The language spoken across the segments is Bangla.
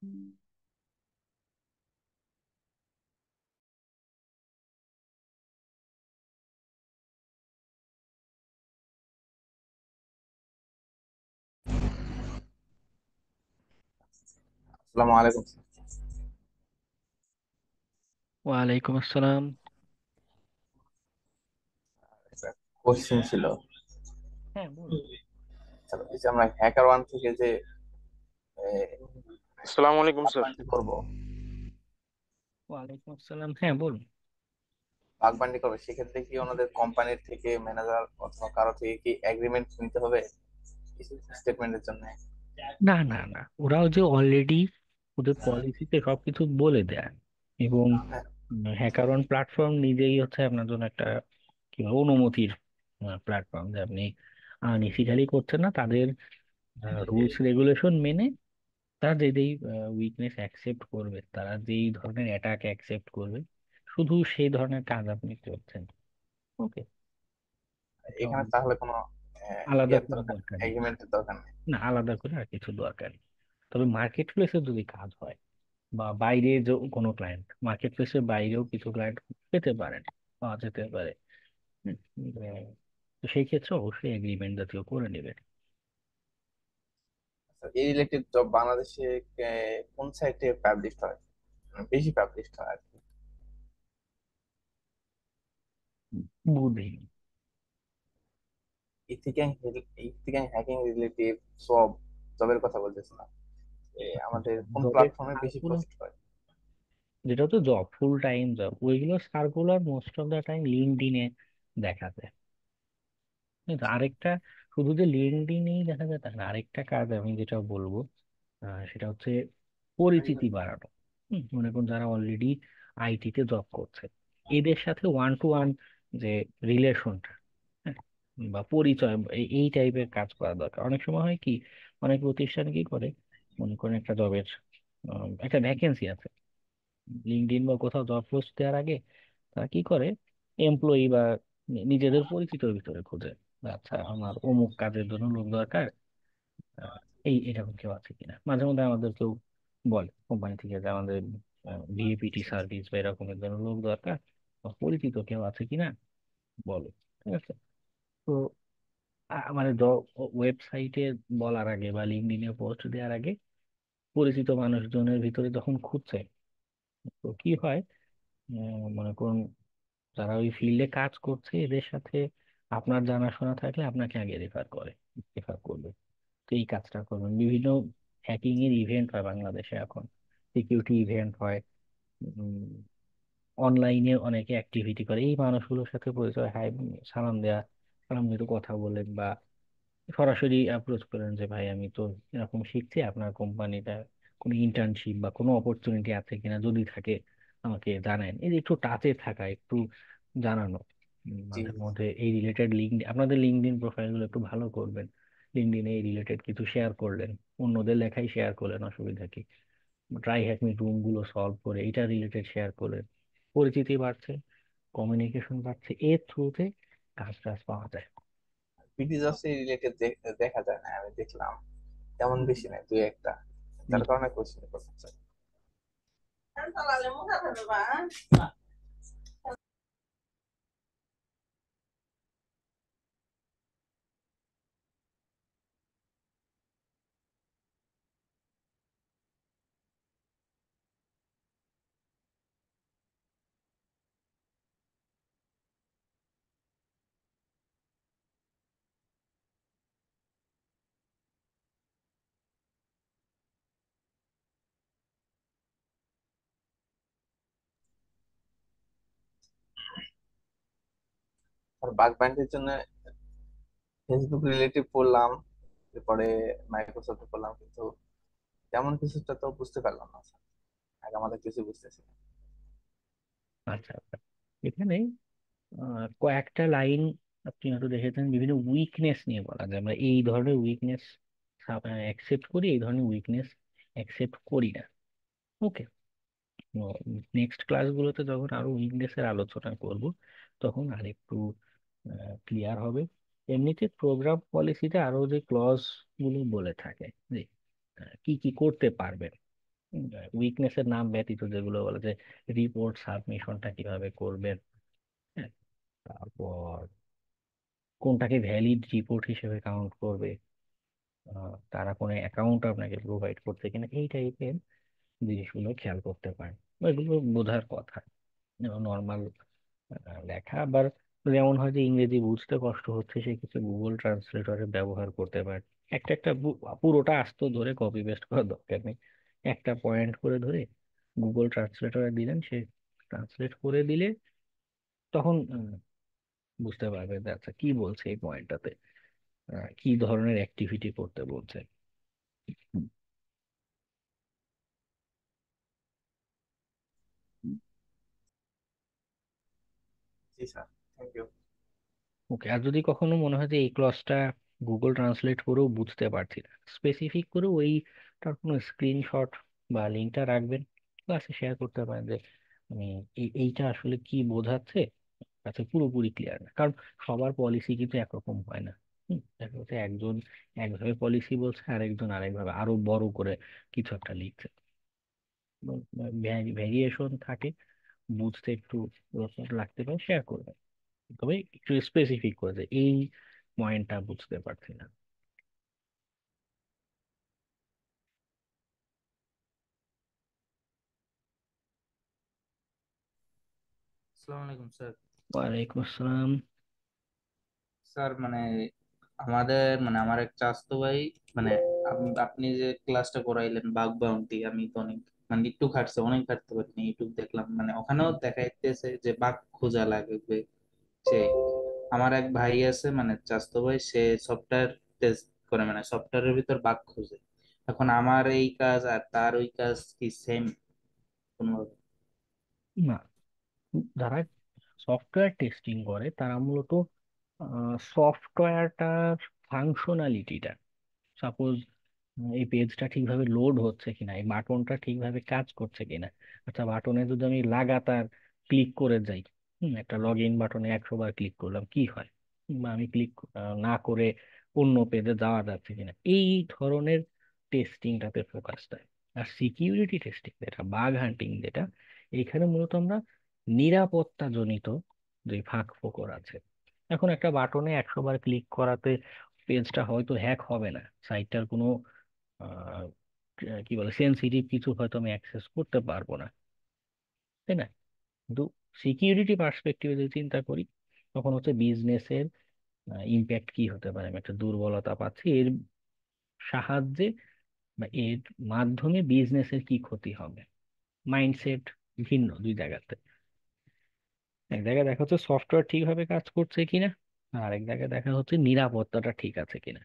আসসালামু আলাইকুম ওয়ালাইকুম আসসালাম। স্যার। কোশ্চেন ছিল, হ্যাঁ, বলুন। স্যার, এই যে আমরা হ্যাকার ওয়ান থেকে যে আসসালামু আলাইকুম স্যার। বাগবান্ডি করব, ওয়ালাইকুম আসসালাম, হ্যাঁ বলুন। বাগবান্ডি করবে, সেক্ষেত্রে কি ওনাদের কোম্পানির থেকে ম্যানেজার অথবা কারো থেকে কি এগ্রিমেন্ট নিতে হবে স্টেটমেন্টের জন্য? না না না, ওরাও যে অলরেডি ওদের পলিসিতে সবকিছু বলে দেয়। এবং হ্যাঁ, হ্যাকারন প্ল্যাটফর্ম নিজেই হচ্ছে আপনার জন্য একটা কি বলবো অনুমতির প্ল্যাটফর্ম, যে আপনি আনইথিক্যালি করছেন না। তাদের রুলস রেগুলেশন মেনে তারা যেই উইকনেস অ্যাকসেপ্ট করবে, তারা যেই ধরনের অ্যাটাক অ্যাকসেপ্ট করবে, শুধু সেই ধরনের কাজ আপনি করছেন। ওকে। এখানে তাহলে কোনো আলাদা ইয়ার কোনো দরকার নেই, দরকার নেই। এগ্রিমেন্টের দরকার নেই। না, আলাদা করে আর কিছু দরকার নেই। তবে মার্কেট প্লেসে যদি কাজ হয় বা বাইরে যে কোনো ক্লায়েন্ট, মার্কেট প্লেসের বাইরেও কিছু ক্লায়েন্ট পেতে পারেন, পাওয়া যেতে পারে। হুম, তো সেই ক্ষেত্রে অবশ্যই এগ্রিমেন্ট জাতীয় করে নেবেন। আচ্ছা, এই রিলেটেড জব বাংলাদেশে কোন সাইটে পাবলিশ হয়, বেশি পাবলিশ হয় আর কি? বুঝিনি। ইথিক্যাল ইথিক্যাল হ্যাকিং রিলেটেড সব জবের কথা বলতেছিলাম, আমাদের কোন জবের প্ল্যাটফর্মে বেশি সার্কুলার, পোস্ট হয়? যেটা হচ্ছে জব, ফুল টাইম জব, ওইগুলো circular most of the time লিঙ্কডইনে দেখা যায়। কিন্তু আরেকটা, শুধু যে লিঙ্কডইনেই দেখা যায় তা না, আরেকটা কাজ আমি যেটা বলবো, সেটা হচ্ছে পরিচিতি বাড়ানো। মনে করুন যারা অলরেডি আইটিতে জব করছে, এদের সাথে ওয়ান টু ওয়ান যে রিলেশনটা, হ্যাঁ, বা পরিচয়, এই টাইপের কাজ করা দরকার। অনেক সময় হয় কি, অনেক প্রতিষ্ঠান কি করে, মনে করেন একটা জবের একটা ভ্যাকেন্সি আছে, লিঙ্কডইন বা কোথাও জব পোস্ট দেওয়ার আগে তারা কি করে, এমপ্লয়ি বা নিজেদের পরিচিতর ভিতরে খোঁজে, আচ্ছা আমার অমুক কাজের জন্য লোক দরকার, আহ, এই এরকম কেউ আছে কিনা। মাঝে মধ্যে আমাদের কেউ বলে কোম্পানি থেকে যে আমাদের ভিএপিটি সার্ভিস বা এরকমের জন্য লোক দরকার, বা পরিচিত কেউ আছে কিনা বলো। ঠিক আছে। তো মানে ওয়েবসাইটে বলার আগে বা লিঙ্কডইনে পোস্ট দেওয়ার আগে পরিচিত মানুষজনের ভিতরে যখন খুঁজছে, তো কি হয়, মনে করুন যারা ওই ফিল্ডে কাজ করছে এদের সাথে আপনার জানাশোনা থাকলে আপনাকে আগে রেফার করবে। তো এই কাজটা করবেন। বিভিন্ন হ্যাকিং এর ইভেন্ট হয় বাংলাদেশে এখন, সিকিউরিটি ইভেন্ট হয়, অনলাইনে অনেকে অ্যাক্টিভিটি করে, এই মানুষগুলোর সাথে পরিচয় হয়, সালাম দেয়া, সালাম দিয়ে একটু কথা বলেন, বা সরাসরি অ্যাপ্রোচ করেন যে ভাই আমি তো এরকম শিখছি, আপনার কোম্পানিটা কোনো ইন্টার্নশিপ বা কোনো অপরচুনিটি আছে কিনা, যদি থাকে আমাকে জানান। এই যে একটু টাচে থাকা, একটু জানানো। জি, মাঝে মধ্যে এই রিলেটেড লিঙ্ক, আপনাদের লিঙ্কডইন প্রোফাইলগুলো একটু ভালো করবেন। লিঙ্কডইনে এই রিলেটেড কিছু শেয়ার করলেন, অন্যদের লেখাই শেয়ার করলেন, অসুবিধা কি। ট্রাই হ্যাকমি রুম গুলো সলভ করে এটা রিলেটেড শেয়ার করলেন, পরিচিতি বাড়ছে, কমিউনিকেশন বাড়ছে, এর থ্রুতে কাজ টাজ পাওয়া যায়। পিটি জবস এর রিলেটেড দেখা যায় না, আমি দেখলাম তেমন বেশি নাই, দুই একটা, যার কারণে কোশ্চেন করতে চাই। আর বাগ ব্যান্ডের জন্য ফেসবুক রিলেটিভ পড়লাম, এরপরে মাইক্রোসফট পড়লাম, কিন্তু তেমন কিছুটা তো বুঝতে পারলাম না স্যার, আগে আমাদের কিছু বুঝতেছি না। আচ্ছা আচ্ছা। এখানে কয়েকটা লাইন আপনি হয়তো দেখেছেন, বিভিন্ন উইকনেস নিয়ে বলা যায়, আমরা এই ধরনের উইকনেস অ্যাকসেপ্ট করি, এই ধরনের উইকনেস অ্যাকসেপ্ট করি না। ওকে। নেক্সট ক্লাসগুলোতে যখন আরো উইকনেস এর আলোচনা করব, তখন আরেকটু ক্লিয়ার হবে। এমনিতে প্রোগ্রাম পলিসিতে আরো যে ক্লজ গুলো বলে থাকে যে কি কি করতে পারবেন, উইকনেসের নাম ব্যতীত যেগুলো বলে যে রিপোর্ট সাবমিশনটা কিভাবে করবেন, হ্যাঁ, তারপর কোনটাকে ভ্যালিড রিপোর্ট হিসেবে কাউন্ট করবে, তারা কোনো অ্যাকাউন্ট আপনাকে প্রোভাইড করছে কিনা, এই টাইপের জিনিসগুলো খেয়াল করতে পারেন। এগুলো বোঝার কথা। নর্মাল লেখা আবার যেমন হয় যে ইংরেজি বুঝতে কষ্ট হচ্ছে, সেক্ষেত্রে গুগল ট্রান্সলেটরের ব্যবহার করতে পারেন। একটা একটা পুরোটা আস্ত ধরে কপি পেস্ট করার দরকার নেই, একটা পয়েন্ট করে ধরে গুগল ট্রান্সলেটরে দিলেন, সে ট্রান্সলেট করে দিলে তখন বুঝতে পারবে যে আচ্ছা কি বলছে এই পয়েন্টটাতে, কি ধরনের অ্যাক্টিভিটি করতে বলছে। জি স্যার, থ্যাংক ইউ। ওকে, আর যদি কখনো মনে হয় যে এই ক্লজটা গুগল ট্রান্সলেট করেও বুঝতে পারছি না, স্পেসিফিক করে ওইটার কোনো স্ক্রিনশট বা লিঙ্কটা রাখবেন, ক্লাসে শেয়ার করতে পারেন যে আমি এইটা আসলে কি বোঝাচ্ছে, কাছে পুরোপুরি ক্লিয়ার না। কারণ সবার পলিসি কিন্তু একরকম হয় না। দেখা যাচ্ছে একজন একভাবে পলিসি বলছে, আরেকজন আরেকভাবে আরো বড় করে কিছু একটা লিখছে, ভ্যারিয়েশন থাকে, বুঝতে একটু লাগতে পারে, শেয়ার করবেন। তবে একটু স্পেসিফিক করে যে এই পয়েন্টটা বুঝতে পারছি না। আসসালামু আলাইকুম স্যার। ওয়ালাইকুম আসসালাম। স্যার মানে আমাদের মানে আমার এক চাচাতো ভাই, মানে আপনি যে ক্লাসটা করাইলেন বাগ বাউন্টি, আমি তো অনেক মানে একটু খাটছে, অনেক খাটতে পারিনি, ইউটিউব দেখলাম, মানে ওখানেও দেখাইতেছে যে বাগ খোঁজা লাগবে। সে আমার এক ভাই আছে, মানে চাচাতো ভাই, সে সফটওয়্যার টেস্ট করে, মানে সফটওয়্যারের ভিতর বাগ খুঁজে। এখন আমার এই কাজ আর তার ওই কাজ কি সেম কোনোভাবে? না, যারা সফটওয়্যার টেস্টিং করে তারা মূলত সফটওয়্যারটার ফাংশনালিটিটা, সাপোজ এই পেজটা ঠিকভাবে লোড হচ্ছে কিনা, এই বাটনটা ঠিকভাবে কাজ করছে কিনা। আচ্ছা, বাটনে যদি আমি লাগাতার ক্লিক করে যাই, একটা লগ ইন বাটনে 100 বার ক্লিক করলাম কি হয়, বা আমি ক্লিক না করে অন্য পেজে যাওয়া যাচ্ছে কিনা, এই ধরনের টেস্টিংটাতে ফোকাস দেয়। আর সিকিউরিটি টেস্টিং যেটা, বাগ হান্টিং যেটা, এখানে মূলত আমরা নিরাপত্তা জনিত যে ফাঁক ফোকর আছে। এখন একটা বাটনে 100 বার ক্লিক করাতে পেজটা হয়তো হ্যাক হবে না, সাইটটার কোনো আহ, কি বলে সেন্সিটিভ কিছু হয়তো আমি অ্যাক্সেস করতে পারবো না, তাই না? কিন্তু সিকিউরিটি পার্সপেক্টিভে যদি চিন্তা করি, তখন হচ্ছে বিজনেসের ইম্প্যাক্ট কি হতে পারে, আমি একটা দুর্বলতা পাচ্ছি এর সাহায্যে বা এর মাধ্যমে বিজনেসের কি ক্ষতি হবে। মাইন্ডসেট ভিন্ন দুই জায়গাতে। এক জায়গায় দেখা হচ্ছে সফটওয়্যার ঠিকভাবে কাজ করছে কিনা, আর আরেক জায়গায় দেখা হচ্ছে নিরাপত্তাটা ঠিক আছে কিনা।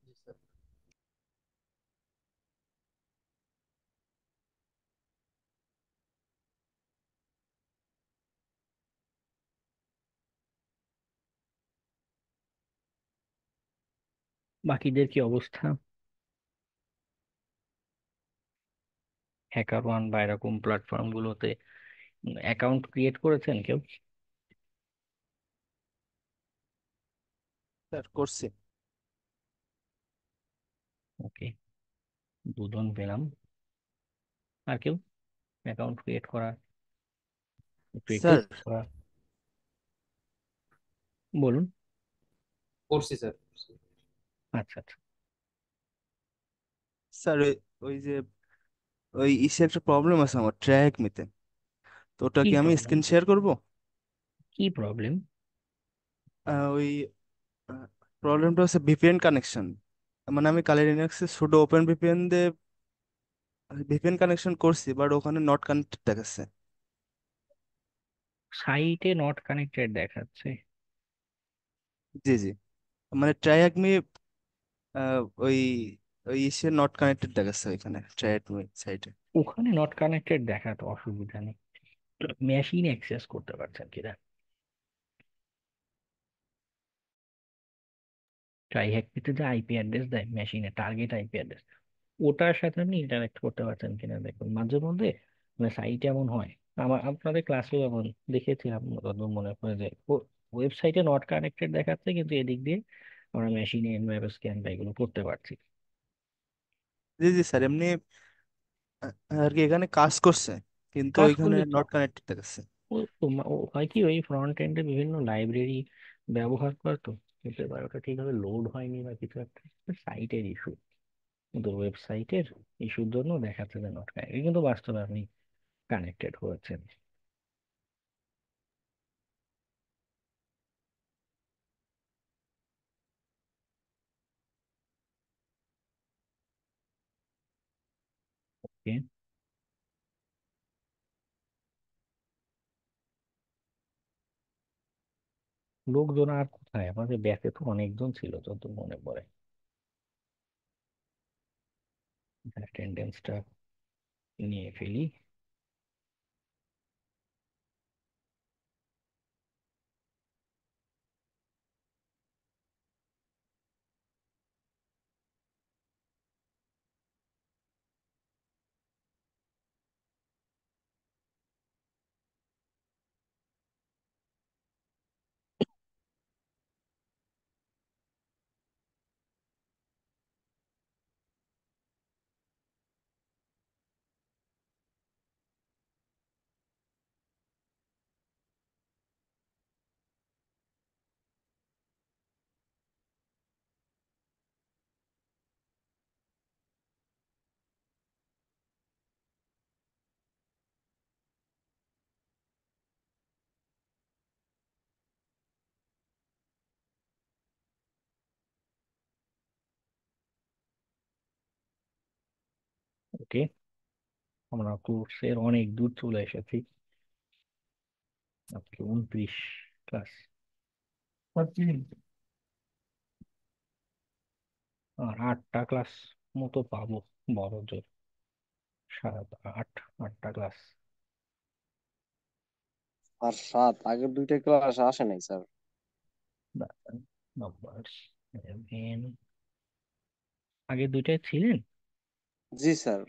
জি স্যার। বাকিদের কি অবস্থা? হ্যাকার ওয়ান বা এরকম প্ল্যাটফর্ম গুলোতে অ্যাকাউন্ট ক্রিয়েট করেছেন কেউ? স্যার করছি। ওকে, দুজন পেলাম। আর কেউ অ্যাকাউন্ট ক্রিয়েট করা, একটু একটু স্যার করা? বলুন। করছি স্যার। আচ্ছা আচ্ছা। স্যার ওই যে ওই ইসে একটা প্রবলেম আছে আমার ট্র্যাক নিতে, তো ওটা কি কি আমি প্রবলেম? স্ক্রিন শেয়ার করব? কি প্রবলেম? ওই প্রবলেমটা হচ্ছে ভিপিএন কানেকশন। মানে আমি কালি লিনাক্সে সুডো ওপেন ভিপিএন দিয়ে ভিপিএন কানেকশন করছি, বাট ওখানে নট কানেক্টেড দেখাচ্ছে। সাইটে নট কানেক্টেড দেখাচ্ছে? জি জি, মানে ট্রাই মি ওই ওই ইসে নট কানেক্টেড দেখাচ্ছে ওইখানে ট্রাই মি সাইটে। ওখানে নট কানেক্টেড দেখাতে অসুবিধা নেই, মেশিন অ্যাক্সেস করতে পারছেন কিনা। ট্রাই হ্যাকটিতে যে আইপি অ্যাড্রেস দেয় মেশিনে, টার্গেট আইপি অ্যাড্রেস, ওটার সাথে আপনি ইন্টারাক্ট করতে পারছেন কিনা দেখুন। মাঝে মধ্যে মানে সাইটে এমন হয়, আমার আপনাদের ক্লাসে যেমন দেখেছিলাম, যতদূর মনে পড়ে যে ওয়েবসাইটে নট কানেক্টেড দেখাচ্ছে কিন্তু এদিক দিয়ে আমরা মেশিনে এনভাইরো স্ক্যান বা এগুলো করতে পারছি। জি জি স্যার, এমনি আর কি এখানে কাজ করছে, কিন্তু কাজ ওইখানে করলে তো নট কানেক্টেড দেখাচ্ছে। ও হয় কি ওই ফ্রন্ট এন্ডে বিভিন্ন লাইব্রেরি ব্যবহার করে তো, হতে পারে ওটা ঠিকভাবে লোড হয়নি বা কিছু একটা সাইটের ইস্যু, কিন্তু ওয়েবসাইটের ইস্যুর জন্য দেখাচ্ছে যে নট কানেক্টেড, কিন্তু বাস্তবে আপনি কানেক্টেড হয়েছেন। ওকে, লোকজন আর কোথায়, আমাদের ব্যাচে তো অনেকজন ছিল যত মনে পড়ে। অ্যাটেন্ডেন্সটা নিয়ে ফেলি। ওকে, আমরা কোর্সের অনেক দূর চলে এসেছি, আজকে 29 ক্লাস, আর 8টা ক্লাস মতো পাবো, বড় জোর 8টা ক্লাস। আর সাত আগের দুইটা ক্লাস আসে নাই স্যার। নাম্বার 7, আগে দুইটায় ছিলেন, জি স্যার।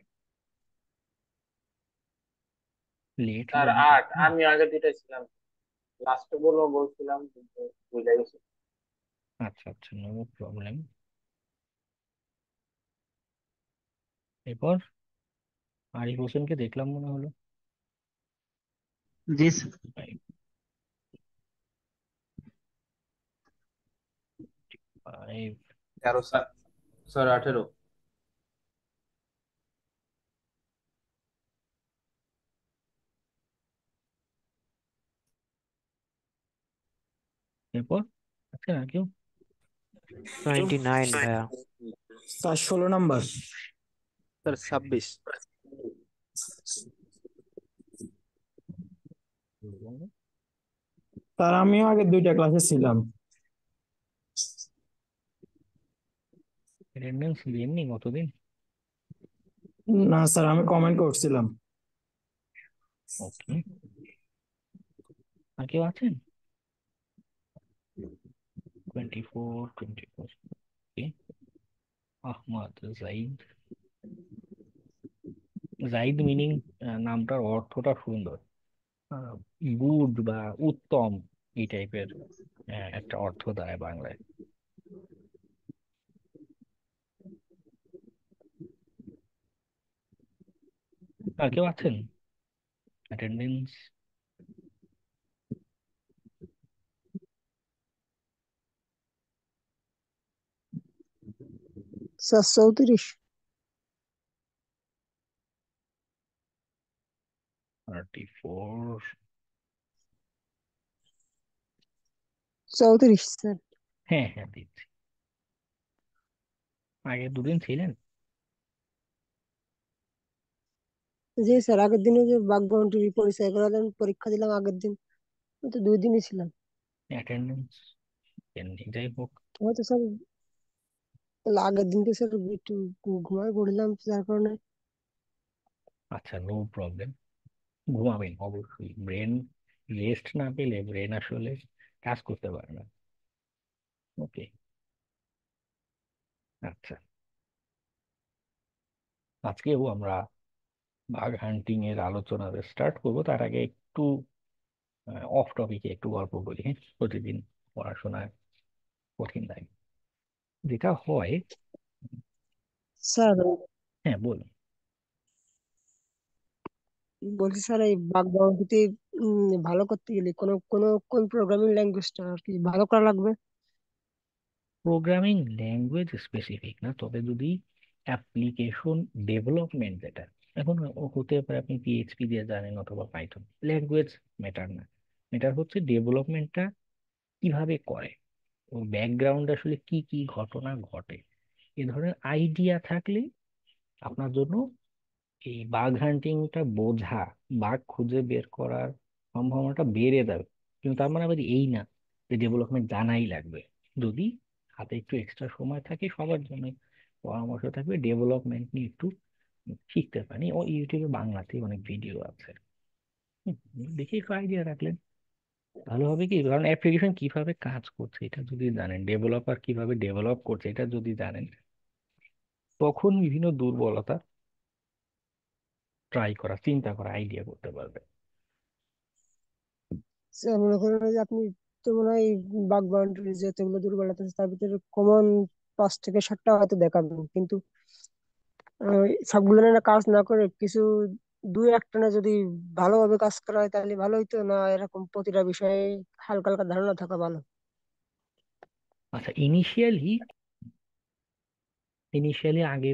লেট স্যার জয়েন আট, করছেন। আমি আগে দুইটাই ছিলাম, লাস্টে বলবো বলছিলাম কিন্তু ভুলে গেছি। আচ্ছা আচ্ছা, নো প্রবলেম। এরপর আরিফ হোসেনকে দেখলাম মনে হলো। জি স্যার। 5, 13 স্যার। স্যার 18। এরপর আছে না কেউ? 29 ভাইয়া। Sir 16 number. স্যার 26। স্যার আমিও আগে দুইটা ক্লাসে ছিলাম। অ্যাটেন্ডেন্স দেননি কতদিন? না স্যার, আমি কমেন্ট করছিলাম। ওকে, আর কেউ আছেন? 24, ওকে। আহমদ জাইদ, জাইদ মিনিং, নামটার অর্থটা সুন্দর, গুড বা উত্তম, এই টাইপের একটা অর্থ দাঁড়ায় বাংলায়। আর কেউ আছেন অ্যাটেন্ডেন্স? স্যার 34। 34, 34 স্যার। হ্যাঁ হ্যাঁ দিচ্ছি। আগে দুদিন ছিলেন? জি স্যার, আগের দিনে যে বাগ বাউন্ডারি পরিচয় করালেন, পরীক্ষা দিলাম আগের দিন, আমি তো 2 দিনই ছিলাম। অ্যাটেন্ডেন্স দেননি, যাই হোক। হয়তো স্যার তাহলে আগের দিনকে স্যার একটু ঘুমায় পড়লাম যার কারণে। আচ্ছা, নো প্রবলেম, ঘুমাবেন অবশ্যই, ব্রেন রেস্ট না পেলে ব্রেন আসলে কাজ করতে পারে না। ওকে, আচ্ছা, আজকেও আমরা বাঘ হান্টিং এর আলোচনা স্টার্ট করবো, তার আগে একটু অফ টপিকে একটু গল্প করি, হ্যাঁ? প্রতিদিন পড়াশোনায় কঠিন লাগে যেটা হয়। স্যার হ্যাঁ, বলুন। বলছি স্যার এই বাগ বাউন্ডিতে ভালো করতে গেলে কোন প্রোগ্রামিং ল্যাঙ্গুয়েজটা আর কি ভালো করা লাগবে? প্রোগ্রামিং ল্যাঙ্গুয়েজ স্পেসিফিক না, তবে যদি অ্যাপ্লিকেশন ডেভেলপমেন্ট যেটা, এখন হতে পারে আপনি পিএইচপি দিয়ে জানেন অথবা পাইথন, ল্যাঙ্গুয়েজ ম্যাটার না। ম্যাটার হচ্ছে ডেভেলপমেন্টটা কিভাবে করে, ওর ব্যাকগ্রাউন্ড আসলে কি কি ঘটনা ঘটে, এ ধরনের আইডিয়া থাকলে আপনার জন্য এই বাগ হান্টিংটা বোঝা, বাগ খুঁজে বের করার সম্ভাবনাটা বেড়ে যাবে। কিন্তু তার মানে আবার এই না যে ডেভেলপমেন্ট জানাই লাগবে। যদি হাতে একটু এক্সট্রা সময় থাকে, সবার জন্য পরামর্শ থাকবে ডেভেলপমেন্ট নিয়ে একটু শিখতে পারি। ও ইউটিউবে বাংলাতে অনেক ভিডিও আছে, হুম, দেখে একটু আইডিয়া রাখলেন ভালো হবে। কি কারণ অ্যাপ্লিকেশন কিভাবে কাজ করছে এটা যদি জানেন, ডেভেলপার কিভাবে ডেভেলপ করছে এটা যদি জানেন, তখন বিভিন্ন দুর্বলতা ট্রাই করা, চিন্তা করা, আইডিয়া করতে পারবে। স্যার মনে করেন যে আপনি তো মনে হয় বাগ বাউন্ডারি যতগুলো দুর্বলতা আছে তার ভিতরে কমন 5 থেকে 7টা হয়তো দেখাবেন, কিন্তু সবগুলো নিয়ে কাজ না করে কিছু দুই একটা না যদি ভালোভাবে কাজ করা হয় তাহলে ভালো হইতো না, এরকম প্রতিটা বিষয়ে হালকা হালকা ধারণা থাকা ভালো? আচ্ছা, ইনিশিয়ালি আগে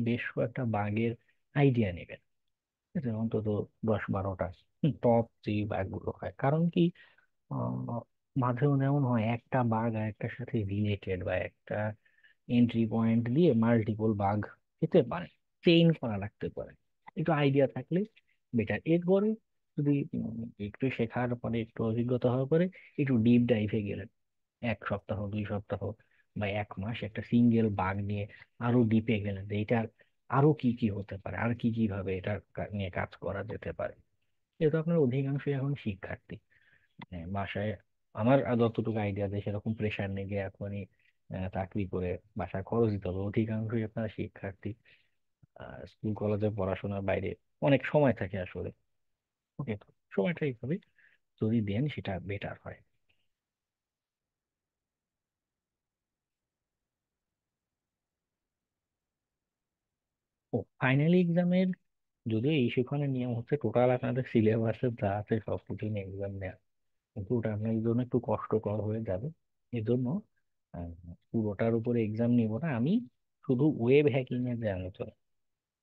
বেশ কয়েকটা বাগের আইডিয়া নেবেন, ঠিক আছে? অন্তত 10-12টা টপ যে বাগগুলো হয়। কারণ কি, আহ, মাঝে মধ্যে এমন হয় একটা বাগ আর একটার সাথে রিলেটেড, বা একটা এন্ট্রি পয়েন্ট দিয়ে মাল্টিপল বাগ হতে পারে, চেইন করা লাগতে পারে। একটু আইডিয়া থাকলে বেটার। এরপরে যদি একটু শেখার পরে, একটু অভিজ্ঞতা হওয়ার পরে একটু ডিপ ডাইভে গেলেন, 1 সপ্তাহ, 2 সপ্তাহ, বা 1 মাস একটা সিঙ্গেল বাগ নিয়ে আরো ডিপে গেলেন যে এটার আরো কি কি হতে পারে, আর কি কিভাবে এটা নিয়ে কাজ করা যেতে পারে। যেহেতু আপনার অধিকাংশই এখন শিক্ষার্থী, হ্যাঁ, বাসায় আমার যতটুকু আইডিয়া দেয় সেরকম প্রেশার নেই যে এখনই চাকরি করে বাসায় খরচ দিতে হবে। অধিকাংশই আপনারা শিক্ষার্থী, স্কুল কলেজে পড়াশোনার বাইরে অনেক সময় থাকে আসলে। ওকে, তো সময়টা এইভাবে যদি দেন সেটা বেটার হয়। ও, ফাইনাল এক্সামের যদিও এই সেখানে নিয়ম হচ্ছে টোটাল আপনাদের সিলেবাসে যা আছে সব কিছু নিয়ে এক্সাম নেওয়া, কিন্তু ওটা আপনার জন্য একটু কষ্টকর হয়ে যাবে। এজন্য আহ, পুরোটার উপরে এক্সাম নিব না আমি, শুধু ওয়েব হ্যাকিং এর যে আলোচনা,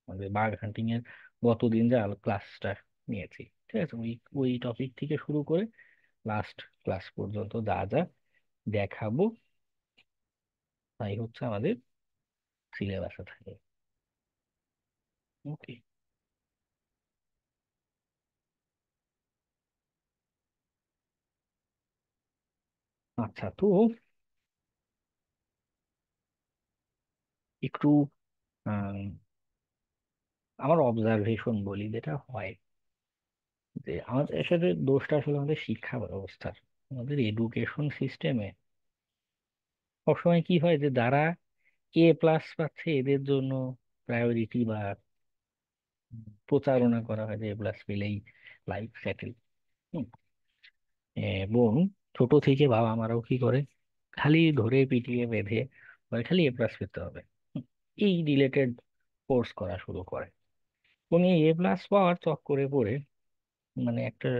আমাদের বাগ হান্টিং এর গতদিন যে ক্লাসটা নিয়েছি, ঠিক আছে, ওই ওই টপিক থেকে শুরু করে লাস্ট ক্লাস পর্যন্ত যা যা দেখাবো তাই হচ্ছে আমাদের সিলেবাসে থাকে। ওকে। আচ্ছা, তো একটু আহ, আমার অবজারভেশন বলি, যেটা হয় যে আমাদের আসলে দোষটা আসলে আমাদের শিক্ষা ব্যবস্থার, আমাদের এডুকেশন সিস্টেমে সবসময় কি হয় যে যারা A+ পাচ্ছে এদের জন্য প্রায়োরিটি বা প্রচারণা করা হয় যে A+ পেলেই লাইফ সেটেল। এবং ছোট থেকে বাবা মারাও কি করে, খালি ধরে পিটিয়ে বেঁধে বলে খালি A+ পেতে হবে, হুম, এই রিলেটেড কোর্স করা শুরু করে। এবং এই A+ পাওয়ার চক্করে পড়ে মানে একটা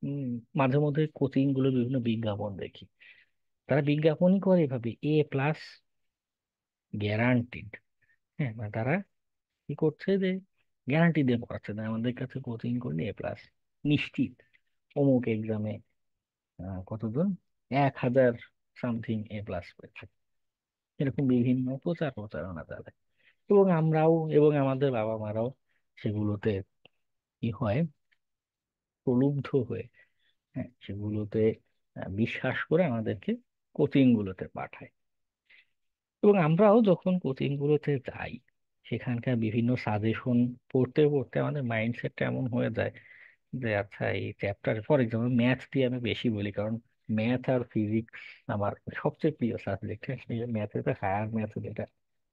উম, মাঝে মধ্যে কোচিং গুলো বিভিন্ন বিজ্ঞাপন দেখি, তারা বিজ্ঞাপনই করে এভাবে A+ গ্যারান্টিড। হ্যাঁ, মানে তারা কি করছে যে গ্যারান্টি দিয়ে পড়াচ্ছে যে আমাদের কাছে কোচিং করলে A+ নিশ্চিত, অমুক এক্সামে কতজন 1,000 সামথিং A+ পেয়েছে, এরকম বিভিন্ন প্রচারণা চালায়। এবং আমরাও এবং আমাদের বাবা মারাও সেগুলোতে কি হয়, প্রলুব্ধ হয়ে, হ্যাঁ, সেগুলোতে বিশ্বাস করে আমাদেরকে কোচিং গুলোতে পাঠায়। এবং আমরাও যখন কোচিং গুলোতে যাই, সেখানকার বিভিন্ন সাজেশন পড়তে পড়তে আমাদের মাইন্ডসেটটা এমন হয়ে যায় যে আচ্ছা এই চ্যাপ্টার, ফর এক্সাম্পল ম্যাথ দিয়ে আমি বেশি বলি, কারণ ম্যাথ আর ফিজিক্স আমার সবচেয়ে প্রিয় সাবজেক্ট। ম্যাথে তো হায়ার ম্যাথ, যেটা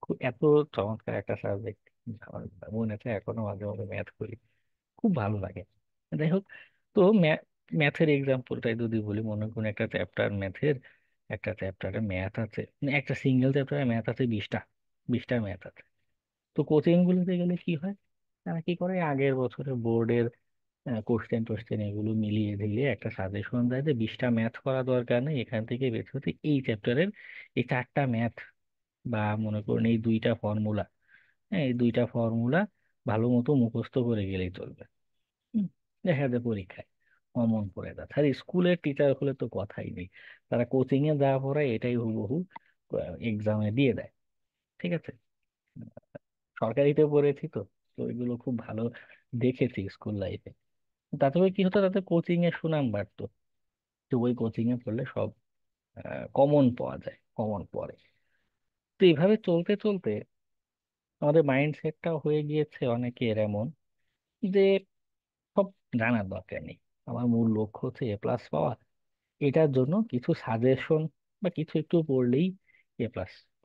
খুব এত চমৎকার একটা সাবজেক্ট, আমার মনে আছে এখনো মাঝে মাঝে ম্যাথ করি, খুব ভালো লাগে। যাই হোক, তো ম্যাথের এক্সাম্পলটাই যদি বলি, মনে করুন একটা চ্যাপ্টার ম্যাথের, একটা চ্যাপ্টারে ম্যাথ আছে, মানে একটা সিঙ্গেল চ্যাপ্টারে ম্যাথ আছে 20টা, 20টা ম্যাথ আছে। তো কোচিং গুলোতে গেলে কি হয়, তারা কি করে আগের বছরের বোর্ডের কোশ্চেন টোশ্চেন এগুলো মিলিয়ে দিলে একটা সাজেশন দেয় যে 20টা ম্যাথ করা দরকার নেই, এখান থেকে বের হতে এই চ্যাপ্টারের এই 4টা ম্যাথ বা মনে করুন এই 2টা ফর্মুলা, হ্যাঁ এই 2টা ফর্মুলা ভালো মতো মুখস্থ করে গেলেই চলবে। হুম, দেখা যায় পরীক্ষায় অমন পড়ে যায়। আর স্কুলের টিচার হলে তো কথাই নেই, তারা কোচিং এ যা পড়ায় এটাই হুবহু এক্সামে দিয়ে দেয়। ঠিক আছে, সরকারিতে পড়েছি তো, তো এগুলো খুব ভালো দেখেছি স্কুল লাইফে। তাতে করে কি হতো, তাতে কোচিং এর সুনাম বাড়তো। তো ওই কোচিং এ পড়লে সব কমন পাওয়া যায়, কমন পড়ে। তো এইভাবে চলতে চলতে আমাদের মাইন্ডসেটটাও হয়ে গিয়েছে অনেকের এমন যে সব জানার দরকার নেই, আমার মূল লক্ষ্য হচ্ছে A+ পাওয়া, এটার জন্য কিছু সাজেশন বা কিছু একটু পড়লেই A+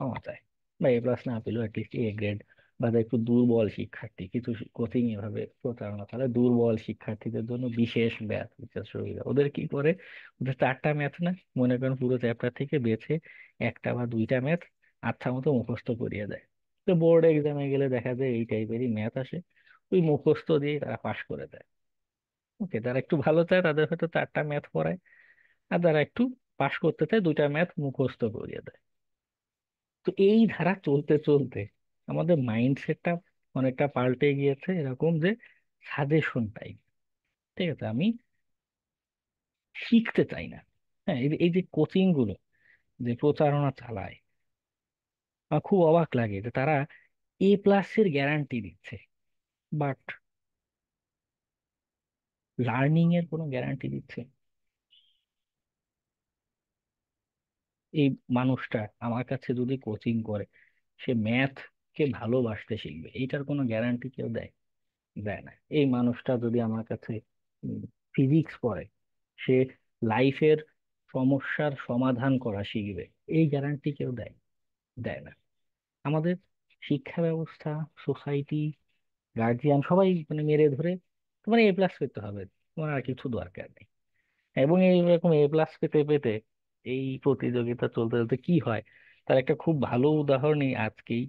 পাওয়া যায়। বা A+ না পেলেও অ্যাটলিস্ট A গ্রেড। বা যারা একটু দুর্বল শিক্ষার্থী, কিছু কোচিং এভাবে প্রচারণা করে দুর্বল শিক্ষার্থীদের জন্য বিশেষ ব্যাচ, বিশেষ সুবিধা। ওদের কি করে, ওদের 4টা ম্যাথ না, মনে করেন পুরো চ্যাপ্টার থেকে বেছে 1টা বা 2টা ম্যাথ আচ্ছা মতো মুখস্থ করিয়ে দেয়। তো বোর্ড এক্সামে গেলে দেখা যায় এই টাইপেরই ম্যাথ আসে, ওই মুখস্থ দিয়ে তারা পাশ করে দেয়। ওকে, যারা একটু ভালো চায় তাদের হয়তো 4টা ম্যাথ পড়ায়, আর যারা একটু পাশ করতে চায় 2টা ম্যাথ মুখস্থ করিয়ে দেয়। তো এই ধারা চলতে চলতে আমাদের মাইন্ডসেটটা অনেকটা পাল্টে গিয়েছে, এরকম যে সাজেশন টাইপ। ঠিক আছে, আমি শিখতে চাই না। হ্যাঁ, এই যে কোচিং গুলো যে প্রচারণা চালায়, আমার খুব অবাক লাগে যে তারা A+ এর গ্যারান্টি দিচ্ছে, বাট লার্নিং এর কোনো গ্যারান্টি দিচ্ছে? এই মানুষটা আমার কাছে যদি কোচিং করে, সে ম্যাথ কে ভালোবাসতে শিখবে, এইটার কোনো গ্যারান্টি কেউ দেয়? দেয় না। এই মানুষটা যদি আমার কাছে ফিজিক্স পড়ে, সে লাইফের সমস্যার সমাধান করা শিখবে, এই গ্যারান্টি কেউ দেয়? দেয় না। আমাদের শিক্ষা ব্যবস্থা, সোসাইটি, গার্জিয়ান সবাই মানে মেরে ধরে তোমার A+ পেতে হবে, তোমার আর কিছু দরকার নেই। এবং এইরকম A+ পেতে পেতে এই প্রতিযোগিতা চলতে চলতে কি হয়, তার একটা খুব ভালো উদাহরণ এই আজকেই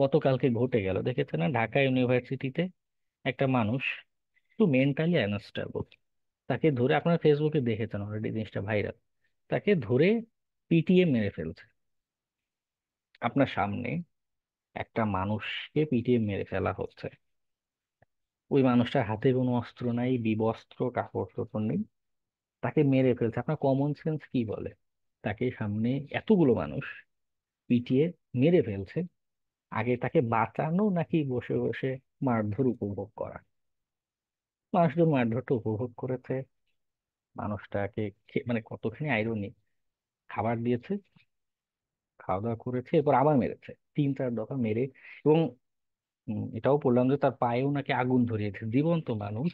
গতকালকে ঘটে গেল, দেখেছে না, ঢাকা ইউনিভার্সিটিতে একটা মানুষ একটু মেন্টালি আনস্টেবল, তাকে ধরে, আপনারা ফেসবুকে দেখেছেন অলরেডি জিনিসটা ভাইরাল, তাকে ধরে পিটিএ মেরে ফেলছে আপনার সামনে। একটা মানুষকে পিটিএ মেরে ফেলা হচ্ছে, ওই মানুষটার হাতে কোনো অস্ত্র নাই, বিবস্ত্র, কাপড় চোপড় নেই, তাকে মেরে ফেলছে। আপনার কমন সেন্স কি বলে তাকে সামনে এতগুলো মানুষ পিটিয়ে মেরে ফেলছে, আগে তাকে বাঁচানো নাকি বসে বসে মারধর উপভোগ করা? মানুষজন মারধরটা উপভোগ করেছে, মানুষটাকে মানে কতখানি আইরনি, খাবার দিয়েছে, খাওয়া দাওয়া করেছে, এরপর আবার মেরেছে 3-4 দফা মেরে। এবং এটাও পড়লাম যে তার পায়েও নাকি আগুন ধরিয়েছে, জীবন্ত মানুষ।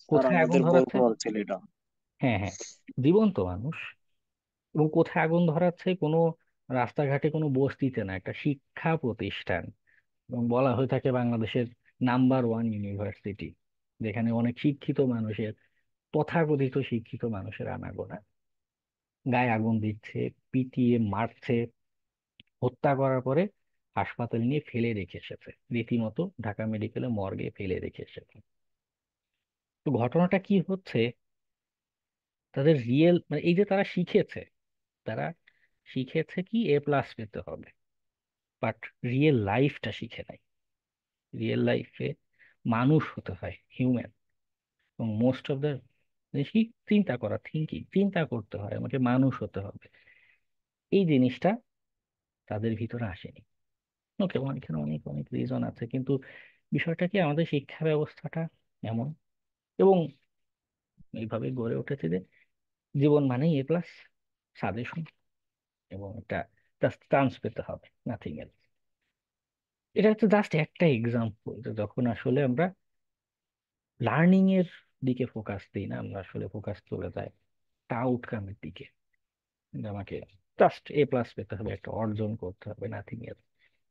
স্যার কোথায় আগুন আমাদের ধরাচ্ছে? বগুড়ার ছেলেটা। হ্যাঁ হ্যাঁ, জীবন্ত মানুষ। এবং কোথায় আগুন ধরাচ্ছে? কোনো রাস্তাঘাটে, কোনো বস্তিতে না, একটা শিক্ষা প্রতিষ্ঠান। এবং বলা হয়ে থাকে বাংলাদেশের নাম্বার 1 ইউনিভার্সিটি, যেখানে অনেক শিক্ষিত মানুষের, তথাকথিত শিক্ষিত মানুষের আনাগোনা, গায়ে আগুন দিচ্ছে, পিটিয়ে মারছে, হত্যা করার পরে হাসপাতালে নিয়ে ফেলে রেখে এসেছে, রীতিমতো ঢাকা মেডিকেলে মর্গে ফেলে রেখে এসেছে। তো ঘটনাটা কি হচ্ছে, তাদের রিয়েল মানে এই যে তারা শিখেছে, তারা শিখেছে কি A+ পেতে হবে, বাট রিয়েল লাইফটা শিখে নাই। রিয়েল লাইফে মানুষ হতে হয়, হিউম্যান। এবং মোস্ট অফ দ্য জিনিস কি, চিন্তা করা, থিঙ্কিং, চিন্তা করতে হয়, আমাকে মানুষ হতে হবে, এই জিনিসটা তাদের ভিতরে আসেনি। ওকে, এখানে অনেক অনেক রিজন আছে, কিন্তু বিষয়টা কি, আমাদের শিক্ষা ব্যবস্থাটা এমন, এবং এইভাবে গড়ে উঠেছে যে জীবন মানেই A+, সাজেশন, এবং একটা জাস্ট চান্স পেতে হবে, নাথিং এলস। এটা হচ্ছে জাস্ট একটা এক্সাম্পল যে যখন আসলে আমরা লার্নিং এর দিকে ফোকাস দিই না, আমরা আসলে ফোকাস চলে যায় একটা আউটকামের দিকে, যে আমাকে জাস্ট A+ পেতে হবে, একটা অর্জন করতে হবে, নাথিং এলস।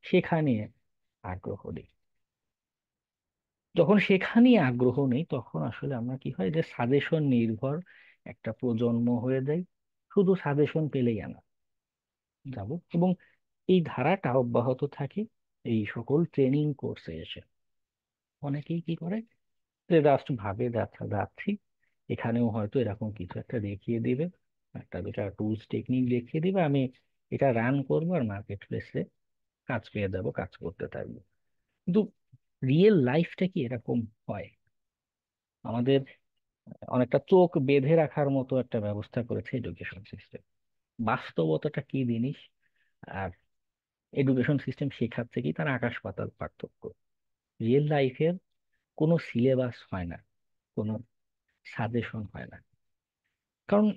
সেখানে আগ্রহ নেই। যখন সেখানে আগ্রহ নেই, তখন আসলে আমরা কি হয়, যে সাজেশন নির্ভর একটা প্রজন্ম হয়ে যায়, শুধু সাজেশন পেলেই আনা যাব, এবং এই ধারাটা অব্যাহত থাকে এই সকল ট্রেনিং কোর্সে এসে অনেকেই কি করে, যে জাস্ট ভাবে যাচ্ছা যাচ্ছি, এখানেও হয়তো এরকম কিছু একটা দেখিয়ে দিবে, একটা দুটা টুলস টেকনিক দেখিয়ে দিবে, আমি এটা রান করবো আর মার্কেট প্লেসে কাজ পেয়ে যাবো, কাজ করতে থাকবো। কিন্তু রিয়েল লাইফটা কি এরকম হয়? আমাদের অনেকটা চোখ বেঁধে রাখার মতো একটা ব্যবস্থা করেছে এডুকেশন সিস্টেম। বাস্তবতাটা কি জিনিস আর এডুকেশন সিস্টেম শেখাচ্ছে কি, তার আকাশ পাতাল পার্থক্য। রিয়েল লাইফের কোনো সিলেবাস হয় না, কোনো সাজেশন হয় না। কারণ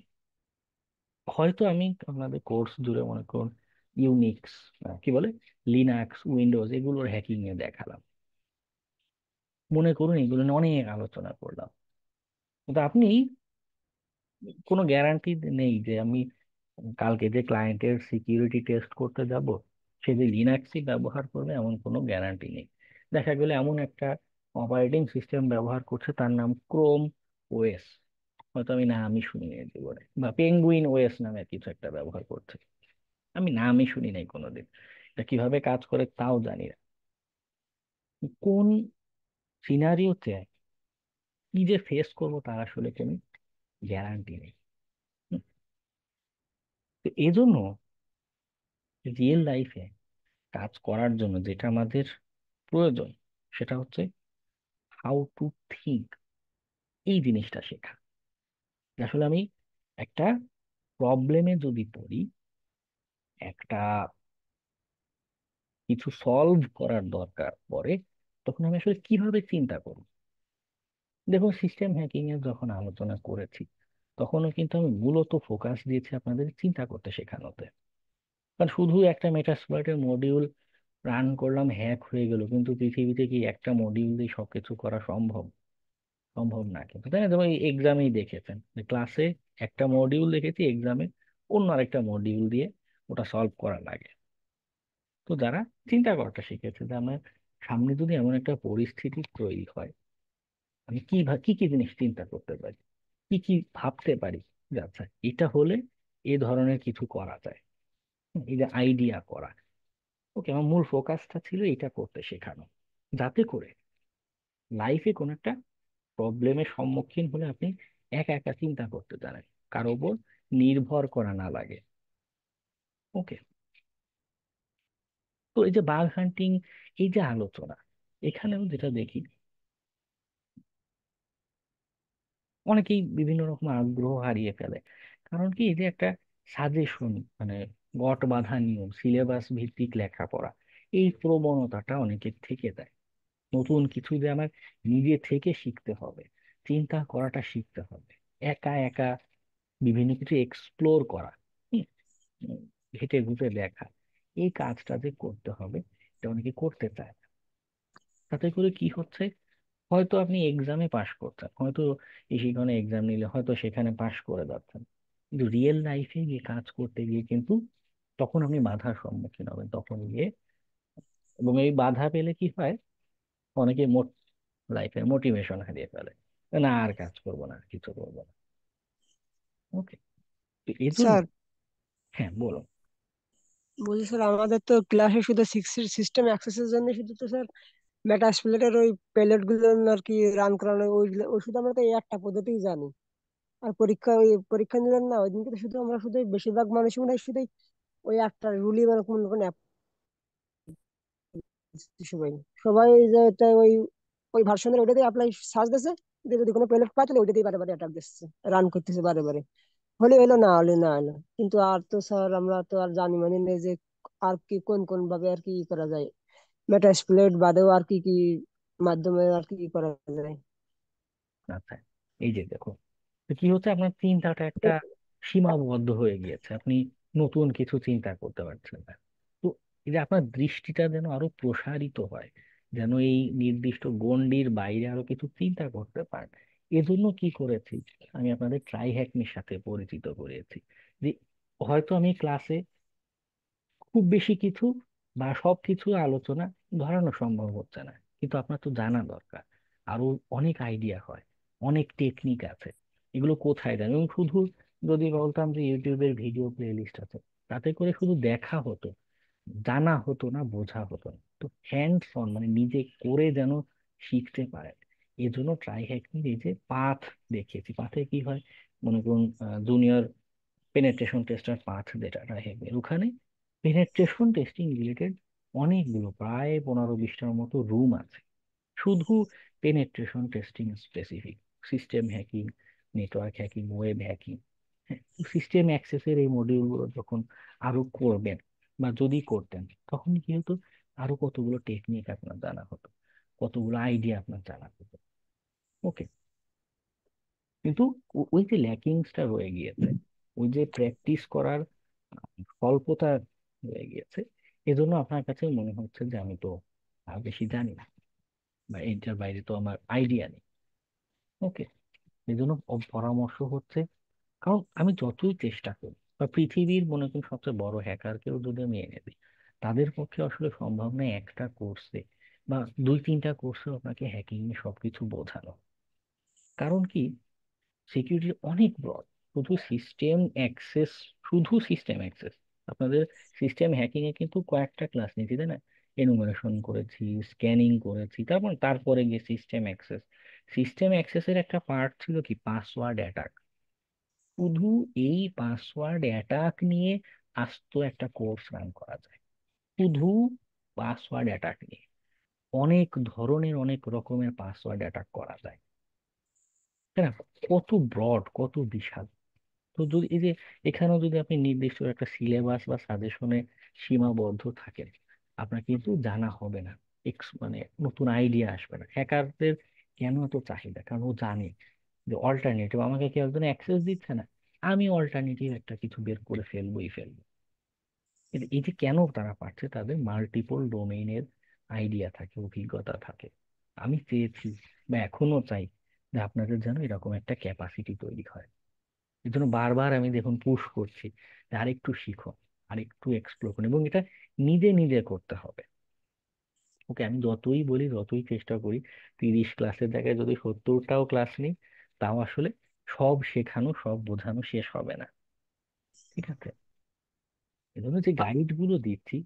হয়তো আমি আপনাদের কোর্স জুড়ে মনে করুন ইউনিক্স, কি বলে, লিনাক্স, উইন্ডোজ এগুলোর হ্যাকিং এ দেখালাম, মনে করুন এগুলো নিয়ে অনেক আলোচনা করলাম, কিন্তু আপনি কোনো গ্যারান্টি নেই যে আমি কালকে যে ক্লায়েন্টের সিকিউরিটি টেস্ট করতে যাব সে যে লিনাক্সই ব্যবহার করবে এমন কোনো গ্যারান্টি নেই। দেখা গেলে এমন একটা অপারেটিং সিস্টেম ব্যবহার করছে তার নাম ক্রোম ওএস, হয়তো আমি নামই শুনি নাই জীবনে, বা পেঙ্গুইন ওএস নামে কিছু একটা ব্যবহার করছে, আমি নামই শুনি নাই কোনোদিন, এটা কিভাবে কাজ করে তাও জানি না। কোন সিনারিওতে কি যে ফেস করবো তার আসলে কোনো গ্যারান্টি নেই। হুম, তো এই জন্য রিয়েল লাইফে কাজ করার জন্য যেটা আমাদের প্রয়োজন সেটা হচ্ছে হাউ টু থিঙ্ক, এই জিনিসটা শেখা। যে আসলে আমি একটা প্রবলেমে যদি পড়ি, একটা কিছু সলভ করার দরকার পড়ে, তখন আমি আসলে কিভাবে চিন্তা করব। দেখুন সিস্টেম হ্যাকিং এর যখন আলোচনা করেছি তখনও কিন্তু আমি মূলত ফোকাস দিয়েছি আপনাদের চিন্তা করতে শেখানোতে। কারণ শুধু একটা মেটাস্প্লয়েটের মডিউল রান করলাম, হ্যাক হয়ে গেল, কিন্তু পৃথিবীতে কি একটা মডিউল দিয়ে সবকিছু করা সম্ভব? সম্ভব না কিন্তু, তাই না? যেমন এক্সামেই দেখেছেন যে ক্লাসে একটা মডিউল দেখেছি, এক্সামে অন্য আরেকটা মডিউল দিয়ে ওটা সলভ করা লাগে। তো যারা চিন্তা করাটা শিখেছে যে আমার সামনে যদি এমন একটা পরিস্থিতি তৈরি হয়, আমি কি কি জিনিস চিন্তা করতে পারি, কি কি ভাবতে পারি, যে আচ্ছা এটা হলে এ ধরনের কিছু করা যায়। এই যে আইডিয়া করা, ওকে, আমার মূল ফোকাসটা ছিল এটা করতে শেখানো, যাতে করে লাইফে কোনো একটা প্রবলেমের সম্মুখীন হলে আপনি একা একা চিন্তা করতে জানেন, কারো উপর নির্ভর করা না লাগে। ওকে, তো এই যে বাগ হান্টিং, এই যে আলোচনা, এখানেও যেটা দেখি অনেকেই বিভিন্ন রকম আগ্রহ হারিয়ে ফেলে। কারণ কি, এই যে একটা সাজেশন, মানে গট বাঁধা নিয়ম, সিলেবাস ভিত্তিক লেখাপড়া, এই প্রবণতাটা অনেকের থেকে যায়। নতুন কিছু যে আমার নিজে থেকে শিখতে হবে, চিন্তা করাটা শিখতে হবে, একা একা বিভিন্ন কিছু এক্সপ্লোর করা, হুম, উম, ঘেঁটে ঘুটে দেখা, এই কাজটা যে করতে হবে এটা অনেকে করতে চায় না। তাতে করে কি হচ্ছে, হয়তো আপনি এক্সামে পাশ করছেন, হয়তো সেখানে এক্সাম নিলে হয়তো সেখানে পাশ করে যাচ্ছেন, কিন্তু রিয়েল লাইফে গিয়ে কাজ করতে গিয়ে কিন্তু তখন আপনি বাধার সম্মুখীন হবেন, তখন গিয়ে, এবং এই বাধা পেলে কি হয়, অনেকে লাইফের মোটিভেশন হারিয়ে ফেলে, না আর কাজ করবো না, আর কিছু করবো না। ওকে, তো এই জন্য, স্যার হ্যাঁ বলো। বলছি স্যার, আমাদের তো ক্লাসে শুধু সিস্টেম অ্যাক্সেসের জন্য শুধু তো স্যার মেটাস্প্লয়েটের ওই পেলেট গুলো আর কি রান করানো, ওইগুলো ওই শুধু আমরা তো এই একটা পদ্ধতিই জানি। আর পরীক্ষা নিলেন না ওই দিনকে তো শুধু আমরা শুধু বেশিরভাগ মানুষ মনে হয় শুধু ওই একটা রুলই মানে কোন কোন সবাই সবাই যে এটা ওই ভার্সনের ওইটাতে অ্যাপ্লাই সার্চ দিচ্ছে, দিয়ে যদি কোনো পেলেট পায় তাহলে ওইটাতেই বারে বারে অ্যাটাক দিচ্ছে, রান করতেছে বারে বারে, হলে হলো না হলে না হলো। কিন্তু আর তো স্যার আমরা তো আর জানি মানে নেই যে আর কি কোন কোন ভাবে আর কি করা যায়, মেটাস্প্লয়েট বাদেও আর কি কি মাধ্যমে আর কি করা যায়। আচ্ছা, এই যে দেখো, তো কি হচ্ছে, আপনার চিন্তাটা একটা সীমাবদ্ধ হয়ে গিয়েছে, আপনি নতুন কিছু চিন্তা করতে পারছেন না। তো এই যে আপনার দৃষ্টিটা যেন আরো প্রসারিত হয়, যেন এই নির্দিষ্ট গণ্ডির বাইরে আরো কিছু চিন্তা করতে পারেন, এজন্য কি করেছি, আমি আপনাদের ট্রাই হ্যাকনির সাথে পরিচিত করিয়েছি। যে হয়তো আমি ক্লাসে খুব বেশি কিছু বা সব কিছু আলোচনা ধরানো সম্ভব হচ্ছে না, কিন্তু আপনার তো জানা দরকার আরো অনেক আইডিয়া হয়, অনেক টেকনিক আছে, এগুলো কোথায় দেন। এবং শুধু যদি বলতাম যে ইউটিউবের ভিডিও প্লে লিস্ট আছে, তাতে করে শুধু দেখা হতো, জানা হতো না, বোঝা হতো না। তো হ্যান্ডস অন মানে নিজে করে যেন শিখতে পারে, এই জন্য ট্রাই হ্যাকিং এই যে পাথ দেখিয়েছি। পাথে কি হয়, মনে করুন জুনিয়র পেনেট্রেশন টেস্টার পাথ যেটা ট্রাই হ্যাকিং, ওখানে পেনেট্রেশন টেস্টিং রিলেটেড অনেকগুলো, প্রায় 15-20টার মতো রুম আছে শুধু penetration testing specific. System hacking, network hacking, web hacking, system অ্যাক্সেসের এই মডিউলগুলো যখন আরো করবেন বা যদি করতেন, তখন কি হতো, আরো কতগুলো টেকনিক আপনার জানা হতো, কতগুলো আইডিয়া আপনার জানা হতো। ওকে, কিন্তু ওই যে ল্যাকিংসটা রয়ে গিয়েছে, ওই যে প্র্যাকটিস করার স্বল্পতা রয়ে গিয়েছে, এজন্য আপনার কাছে মনে হচ্ছে যে আমি তো আর বেশি জানি না, বা এটার বাইরে তো আমার আইডিয়া নেই। ওকে, এই জন্য পরামর্শ হচ্ছে, কারণ আমি যতই চেষ্টা করি, বা পৃথিবীর মনে করি সবচেয়ে বড় হ্যাকারকেও যদি আমি এনে দিই, তাদের পক্ষে আসলে সম্ভব নয় একটা কোর্সে বা 2-3টা কোর্সে আপনাকে হ্যাকিং এ সবকিছু বোঝানো। কারণ কি, সিকিউরিটি অনেক ব্রড। শুধু সিস্টেম অ্যাক্সেস, শুধু সিস্টেম অ্যাক্সেস, আপনাদের সিস্টেম হ্যাকিং এ কিন্তু কয়েকটা ক্লাস নিয়েছি, তাই না? এনুমারেশন করেছি, স্ক্যানিং করেছি, তারপরে গিয়ে সিস্টেম অ্যাক্সেস। সিস্টেম অ্যাক্সেসের একটা পার্ট ছিল কি, পাসওয়ার্ড অ্যাটাক। শুধু এই পাসওয়ার্ড অ্যাটাক নিয়ে আস্ত একটা কোর্স রান করা যায়, শুধু পাসওয়ার্ড অ্যাটাক নিয়ে। অনেক ধরনের, অনেক রকমের পাসওয়ার্ড অ্যাটাক করা যায়, তাই না? কত ব্রড, কত বিশাল। তো যদি এই যে এখানেও যদি আপনি নির্দিষ্ট একটা সিলেবাস বা সাজেশনে সীমাবদ্ধ থাকেন, আপনার কিন্তু জানা হবে না, মানে নতুন আইডিয়া আসবে না। হ্যাকারদের কেন এত চাহিদা, কারণ ও জানে যে অল্টারনেটিভ, আমাকে কেউ একজন অ্যাক্সেস দিচ্ছে না, আমি অল্টারনেটিভ একটা কিছু বের করে ফেলবো। এই যে কেন তারা পারছে, তাদের মাল্টিপল ডোমেইনের আইডিয়া থাকে, অভিজ্ঞতা থাকে। আমি চেয়েছি বা এখনো চাই যে আপনাদের যেন এরকম একটা ক্যাপাসিটি তৈরি হয়। এই জন্য বারবার আমি দেখুন পুশ করছি যে আরেকটু শিখো, আরেকটু এক্সপ্লোর করুন, এবং এটা নিজে নিজে করতে হবে। ওকে, আমি যতই বলি, যতই চেষ্টা করি, 30 ক্লাসের জায়গায় যদি 70টাও ক্লাস নিই, তাও আসলে সব শেখানো, সব বোঝানো শেষ হবে না। ঠিক আছে, এজন্য যে গাইড গুলো দিচ্ছি,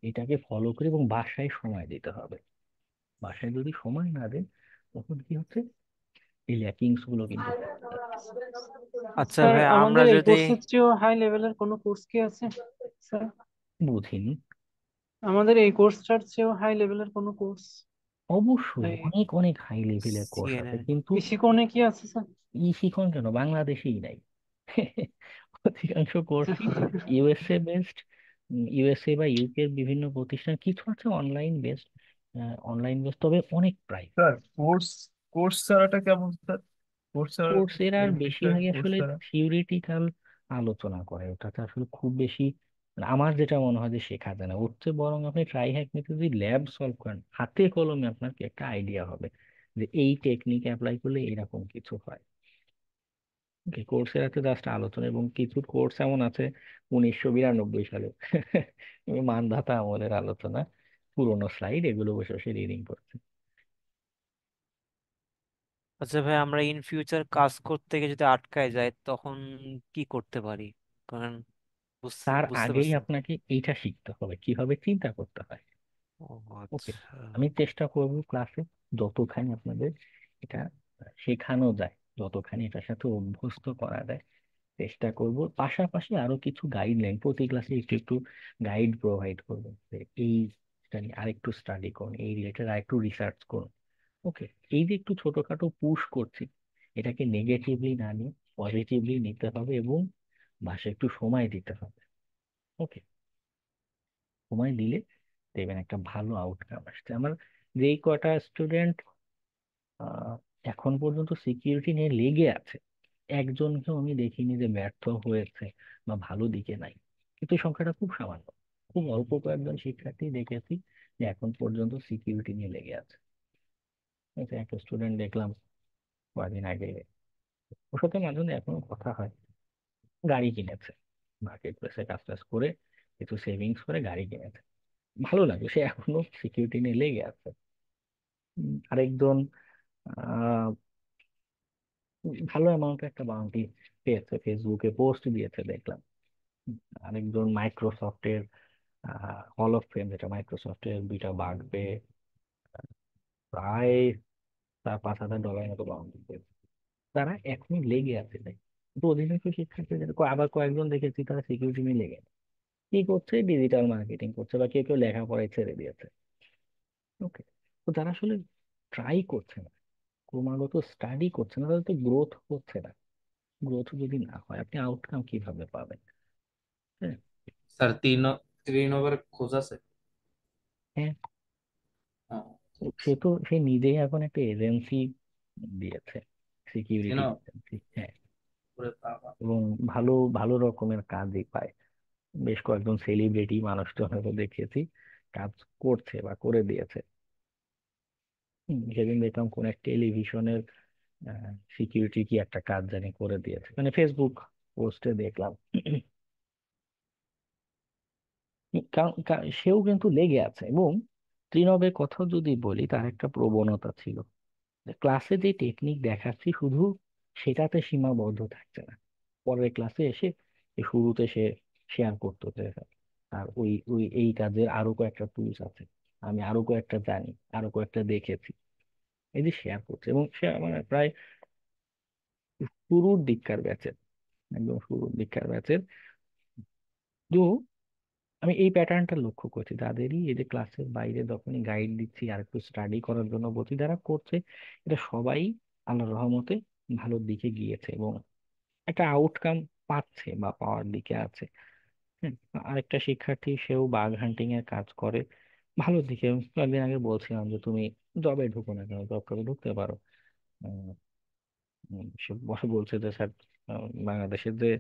এটাকে ফলো করে এবং বাসায় সময় দিতে হবে। বাসায় যদি সময় না দেন, তখন কি হচ্ছে, এই ল্যাকিংস গুলো কিন্তু থেকে যাচ্ছে। আচ্ছা স্যার ভাই, আমরা আমাদের এই যদি কোর্সের চেয়েও হাই লেভেলের কোনো কোর্স কি আছে স্যার? বুঝিনি। আমাদের এই কোর্সটার চেয়েও হাই লেভেলের কোনো কোর্স, অবশ্যই এই অনেক অনেক হাই লেভেলের কোর্স আছে, সিএনএ, কিন্তু কৃষিকোণে কি আছে স্যার? ই শিখন কেন, বাংলাদেশেই নাই। অধিকাংশ কোর্সই ইউএসএ বেসড। ইউএসএ বা ইউকে এর বিভিন্ন প্রতিষ্ঠান, কিছু আছে অনলাইন বেসড, তবে অনেক প্রাইস। স্যার কোর্স কোর্স ছাড়াটা কেমন স্যার? কোর্স ছাড়া কোর্সের আর বেনিফিটটা বেশিরভাগই কোর্স আসলে ছাড়া? থিওরিটিক্যাল আলোচনা করে, ওটাতে আসলে খুব বেশি মানে আমার যেটা মনে হয় যে শেখা যায় না। ওর চেয়ে বরং আপনি ট্রাই হ্যাক নিতে যদি ল্যাব সলভ করেন, হাতে কলমে আপনার কি একটা আইডিয়া হবে যে এই টেকনিক অ্যাপ্লাই করলে এরকম কিছু হয়। কোর্সের আছে জাস্ট আলোচনা, এবং কিছু কোর্স এমন আছে 1992 সালে মানধাতা আমলের আলোচনা, পুরোনো স্লাইড, এগুলো বসে বসে রিডিং করছে। আচ্ছা ভাই, আমরা ইন ফিউচার কাজ করতে গিয়ে যদি আটকায় যায় তখন কি করতে পারি? কারণ বুঝতে তার বুঝতে আগেই পারছেন। আপনাকে এইটা শিখতে হবে কিভাবে চিন্তা করতে হয়। ও ওকে, আচ্ছা। আমি চেষ্টা করব ক্লাসে যতখানি আপনাদের এটা শেখানো যায়, যতখানি এটার সাথে অভ্যস্ত করা যায় চেষ্টা করব। পাশাপাশি আরো কিছু গাইডলাইন প্রতি ক্লাসে একটু একটু গাইড প্রোভাইড করবো যে এই নিয়ে আরেকটু স্টাডি করুন, এই রিলেটেড আরেকটু রিসার্চ করুন। ওকে, এই যে একটু ছোটখাটো পুশ করছি, এটাকে নেগেটিভলি না নিয়ে পজিটিভলি নিতে হবে, এবং বাসায় একটু সময় দিতে হবে। ওকে, সময় দিলে দেখবেন একটা ভালো আউটকাম আসছে। আমার যেই কটা স্টুডেন্ট আহ এখন পর্যন্ত সিকিউরিটি নিয়ে লেগে আছে, একজনকেও আমি দেখিনি যে ব্যর্থ হয়েছে বা ভালো দিকে নাই, কিন্তু এই সংখ্যাটা খুব সামান্য। খুব অল্প কয়েকজন শিক্ষার্থী দেখেছি যে এখন পর্যন্ত সিকিউরিটি নিয়ে লেগে আছে। এই যে একটা স্টুডেন্ট দেখলাম কয়েকদিন আগে, ওর সাথে মাঝে মাঝে এখনো কথা হয়, গাড়ি কিনেছে, মার্কেট প্লেসে কাজ টাজ করে কিছু সেভিংস করে গাড়ি কিনেছে। ভালো লাগলো, সে এখনো সিকিউরিটি নিয়ে লেগে আছে। আরেকজন আহ ভালো অ্যামাউন্টের একটা বাউন্টি পেয়েছে, ফেসবুকে পোস্ট দিয়েছে দেখলাম। আরেকজন মাইক্রোসফটের হল অফ ফেম, যেটা মাইক্রোসফটের বিটা বাগবে প্রায় $4,000-5,000 মতো বাউন্ড, তারা এখনই লেগে আছে তাই। কিন্তু অধিকাংশ শিক্ষার্থীদের আবার কয়েকজন দেখেছি তারা সিকিউরিটি নিয়ে লেগে নেই। কি করছে, ডিজিটাল মার্কেটিং করছে, বা কেউ কেউ লেখাপড়ায় ছেড়ে দিয়েছে। ওকে, তো যারা আসলে ট্রাই করছে না, ক্রমাগত স্টাডি করছে না, তাদের তো গ্রোথ হচ্ছে না। গ্রোথ যদি না হয় আপনি আউটকাম কিভাবে পাবেন? হ্যাঁ। স্যার তিন ওভার খোঁজ আছে। হ্যাঁ, হ্যাঁ, তো ঠিক সে আছে। তো সে নিজেই এখন একটা এজেন্সি দিয়েছে, তিন সিকিউরিটি এজেন্সি। হ্যাঁ, ওরে বাবা। এবং ভালো ভালো রকমের কাজই পায়। বেশ কয়েকজন সেলিব্রিটি মানুষজনকে দেখেছি কাজ করছে বা করে দিয়েছে। সেদিন দেখলাম কোন এক টেলিভিশনের সিকিউরিটি কি একটা কাজ জানি করে দিয়েছে, মানে ফেসবুক পোস্টে দেখলাম। কারণ সেও কিন্তু লেগে আছে। এবং ত্রিনবের কথা যদি বলি, তার একটা প্রবণতা ছিল যে ক্লাসে যে টেকনিক দেখাচ্ছি শুধু সেটাতে সীমাবদ্ধ থাকছে না, পরের ক্লাসে এসে এই শুরুতে সে শেয়ার করতো যে আর ওই ওই এই কাজের আরো কয়েকটা টুলস আছে, আমি আরো কয়েকটা জানি, আরো কয়েকটা দেখেছি, এই যে শেয়ার করছে। এবং সে মানে প্রায় শুরুর দিককার ব্যাচের, একদম শুরুর দিককার ব্যাচের। তো আমি এই প্যাটার্নটা লক্ষ্য করছি যাদেরই এই যে ক্লাসের বাইরে যখনই গাইড দিচ্ছি আর একটু স্টাডি করার জন্য বলছি, যারা করছে এটা সবাই আল্লাহর রহমতে ভালোর দিকে গিয়েছে এবং একটা আউটকাম পাচ্ছে বা পাওয়ার দিকে আছে। হ্যাঁ, আরেকটা শিক্ষার্থী সেও বাগ হান্টিং এর কাজ করে ভালোর দিকে। আমি কয়েকদিন আগে বলছিলাম যে তুমি জবে ঢুকো না কেন, জব করে ঢুকতে পারো। সে বসে বলছে যে স্যার, বাংলাদেশের যে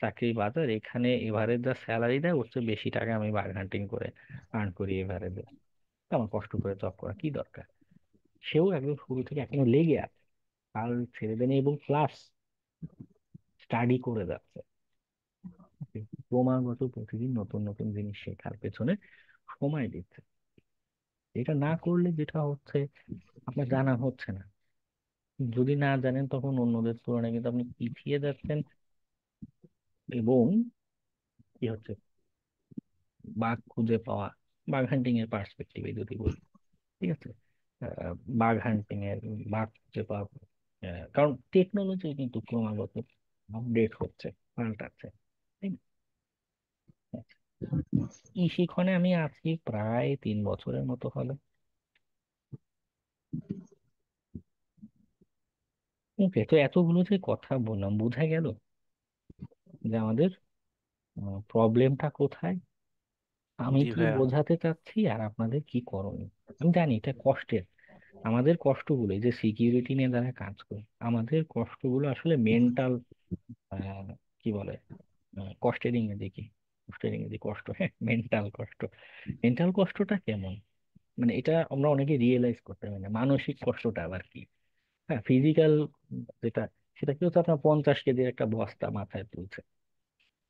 চাকরি বাজার, এখানে এভারেজ যা স্যালারি দেয় ওর চেয়ে বেশি টাকা আমি বার্গ হান্টিং করে আর্ন করি এভারেজে, আমার কষ্ট করে জব করা কি দরকার? সেও একদম শুরু থেকে এখনো লেগে আছে, কাল ছেড়ে দেয়নি এবং প্লাস স্টাডি করে যাচ্ছে। ক্রমাগত প্রতিদিন নতুন নতুন জিনিস শেখার পেছনে সময় দিচ্ছে। এটা না করলে যেটা হচ্ছে, আপনার জানা হচ্ছে না, যদি না জানেন তখন অন্যদের তুলনায় কিন্তু আপনি পিছিয়ে যাচ্ছেন। এবং কি হচ্ছে, বাঘ খুঁজে পাওয়া, বাঘ হান্টিং এর পার্সপেক্টিভে যদি বলি, ঠিক আছে, আহ, বাঘ হান্টিং এর, বাঘ খুঁজে পাওয়া, কারণ টেকনোলজি কিন্তু ক্রমাগত আপডেট হচ্ছে, পাল্টাচ্ছে, তাই না? আচ্ছা, এই শিক্ষণে আমি আছি প্রায় 3 বছরের মতো হবে। ওকে, তো এতগুলো যে কথা বললাম, বোঝা গেল যে আমাদের প্রবলেমটা কোথায়, আমি জি কি ভাইয়া। বোঝাতে চাচ্ছি, আর আপনাদের কি করণীয়। আমি জানি এটা কষ্টের, আমাদের কষ্টগুলো, এই যে সিকিউরিটি নিয়ে যারা কাজ করে, আমাদের কষ্টগুলো আসলে মেন্টাল, কি বলে, কষ্টের ইংরেজি কি, কষ্টের ইংরেজি কষ্ট, হ্যাঁ, মেন্টাল কষ্ট। মেন্টাল কষ্টটা কেমন, মানে এটা আমরা অনেকে রিয়েলাইজ করতে পারি না, মানসিক কষ্টটা আবার কি। হ্যাঁ, ফিজিক্যাল যেটা, সেটা কি হচ্ছে, আপনার 50 কেজির একটা বস্তা মাথায় তুলছে,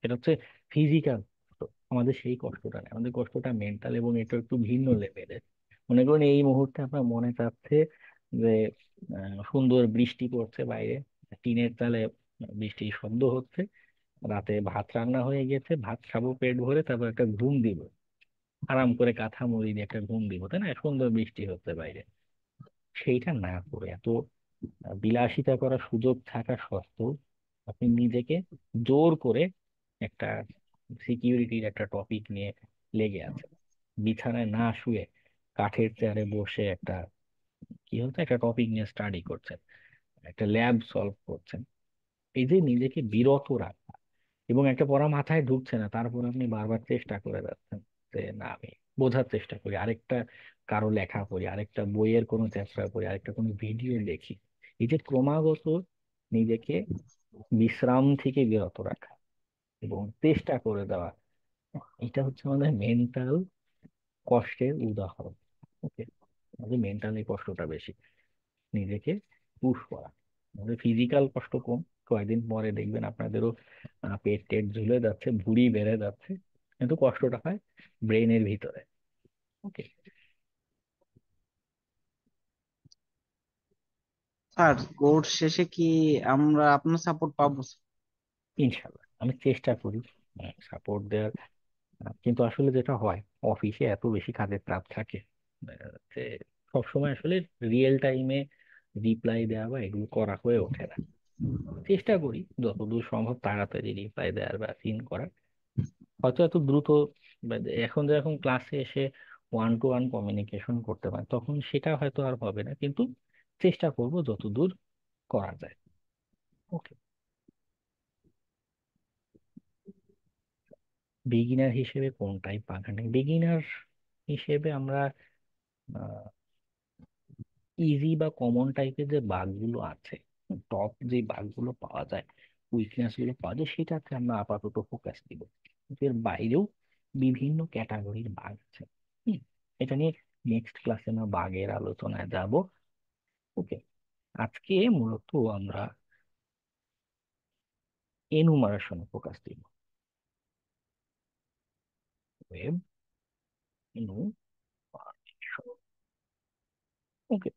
এটা হচ্ছে ফিজিক্যাল কষ্ট। আমাদের সেই কষ্টটা নেই, আমাদের কষ্টটা মেন্টাল, এবং এটা একটু ভিন্ন লেভেলের। মনে করুন এই মুহূর্তে আপনার মনে চাচ্ছে যে সুন্দর বৃষ্টি পড়ছে বাইরে, টিনের চালে বৃষ্টির শব্দ হচ্ছে, রাতে ভাত রান্না হয়ে গেছে, ভাত খাবো পেট ভরে, তারপর একটা ঘুম দিব, আরাম করে কাঁথা মুড়ি দিয়ে একটা ঘুম দিব, তাই না, সুন্দর বৃষ্টি হচ্ছে বাইরে। সেইটা না করে, এত বিলাসিতা করার সুযোগ থাকা সত্ত্বেও আপনি নিজেকে জোর করে একটা সিকিউরিটির একটা টপিক নিয়ে লেগে আছে, বিছানায় না শুয়ে কাঠের চেয়ারে বসে একটা, কি হচ্ছে, একটা টপিক নিয়ে স্টাডি করছেন, একটা ল্যাব সলভ করছেন। এই যে নিজেকে বিরত রাখা, এবং একটা পড়া মাথায় ঢুকছে না, তারপর আপনি বারবার চেষ্টা করে যাচ্ছেন যে না আমি বোঝার চেষ্টা করি, আরেকটা কারো লেখা পড়ি, আরেকটা বইয়ের কোনো চ্যাপ্টার পড়ি, আরেকটা কোনো ভিডিও দেখি। এই যে ক্রমাগত নিজেকে বিশ্রাম থেকে বিরত রাখা এবং চেষ্টা করে দেওয়া, এটা হচ্ছে আমাদের মেন্টাল কষ্টের উদাহরণ। ওকে, আমাদের মেন্টালি কষ্টটা বেশি, নিজেকে পুশ করা। আমাদের ফিজিক্যাল কষ্ট কম, কয়েকদিন পরে দেখবেন আপনাদেরও পেট টেট ঝুলে যাচ্ছে, ভুঁড়ি বেড়ে যাচ্ছে, কিন্তু কষ্টটা হয় ব্রেনের ভিতরে। ওকে, স্যার কোর্স শেষে কি আমরা আপনার সাপোর্ট পাবো? ইনশাল্লাহ আমি চেষ্টা করি সাপোর্ট দেওয়ার। কিন্তু আসলে যেটা হয়, অফিসে এত বেশি কাজের চাপ থাকে যে সবসময় আসলে রিয়েল টাইমে রিপ্লাই দেওয়া বা এগুলো করা হয়ে ওঠে না। চেষ্টা করি যতদূর সম্ভব তাড়াতাড়ি রিপ্লাই দেওয়ার বা সিন করার। হয়তো এত দ্রুত বা এখন যখন ক্লাসে এসে ওয়ান টু ওয়ান কমিউনিকেশন করতে পারে তখন সেটা হয়তো আর হবে না, কিন্তু চেষ্টা করব যতদূর করা যায়। ওকে। বিগিনার হিসেবে কোন টাইপ বাগানে? বিগিনার হিসেবে আমরা ইজি বা কমন টাইপের যে বাগগুলো আছে, টপ যে বাগগুলো পাওয়া যায়, উইকনেস গুলো পাওয়া যায়, সেটাতে আমরা আপাতত ফোকাস দিব। কিন্তু এর বাইরেও বিভিন্ন ক্যাটাগরির বাগ আছে। হুম, এটা নিয়ে নেক্সট ক্লাসে আমরা বাগের আলোচনায় যাব। ওকে। আজকে মূলত আমরা এনুমারেশনে ফোকাস দিব। Web enumeration. ওকে।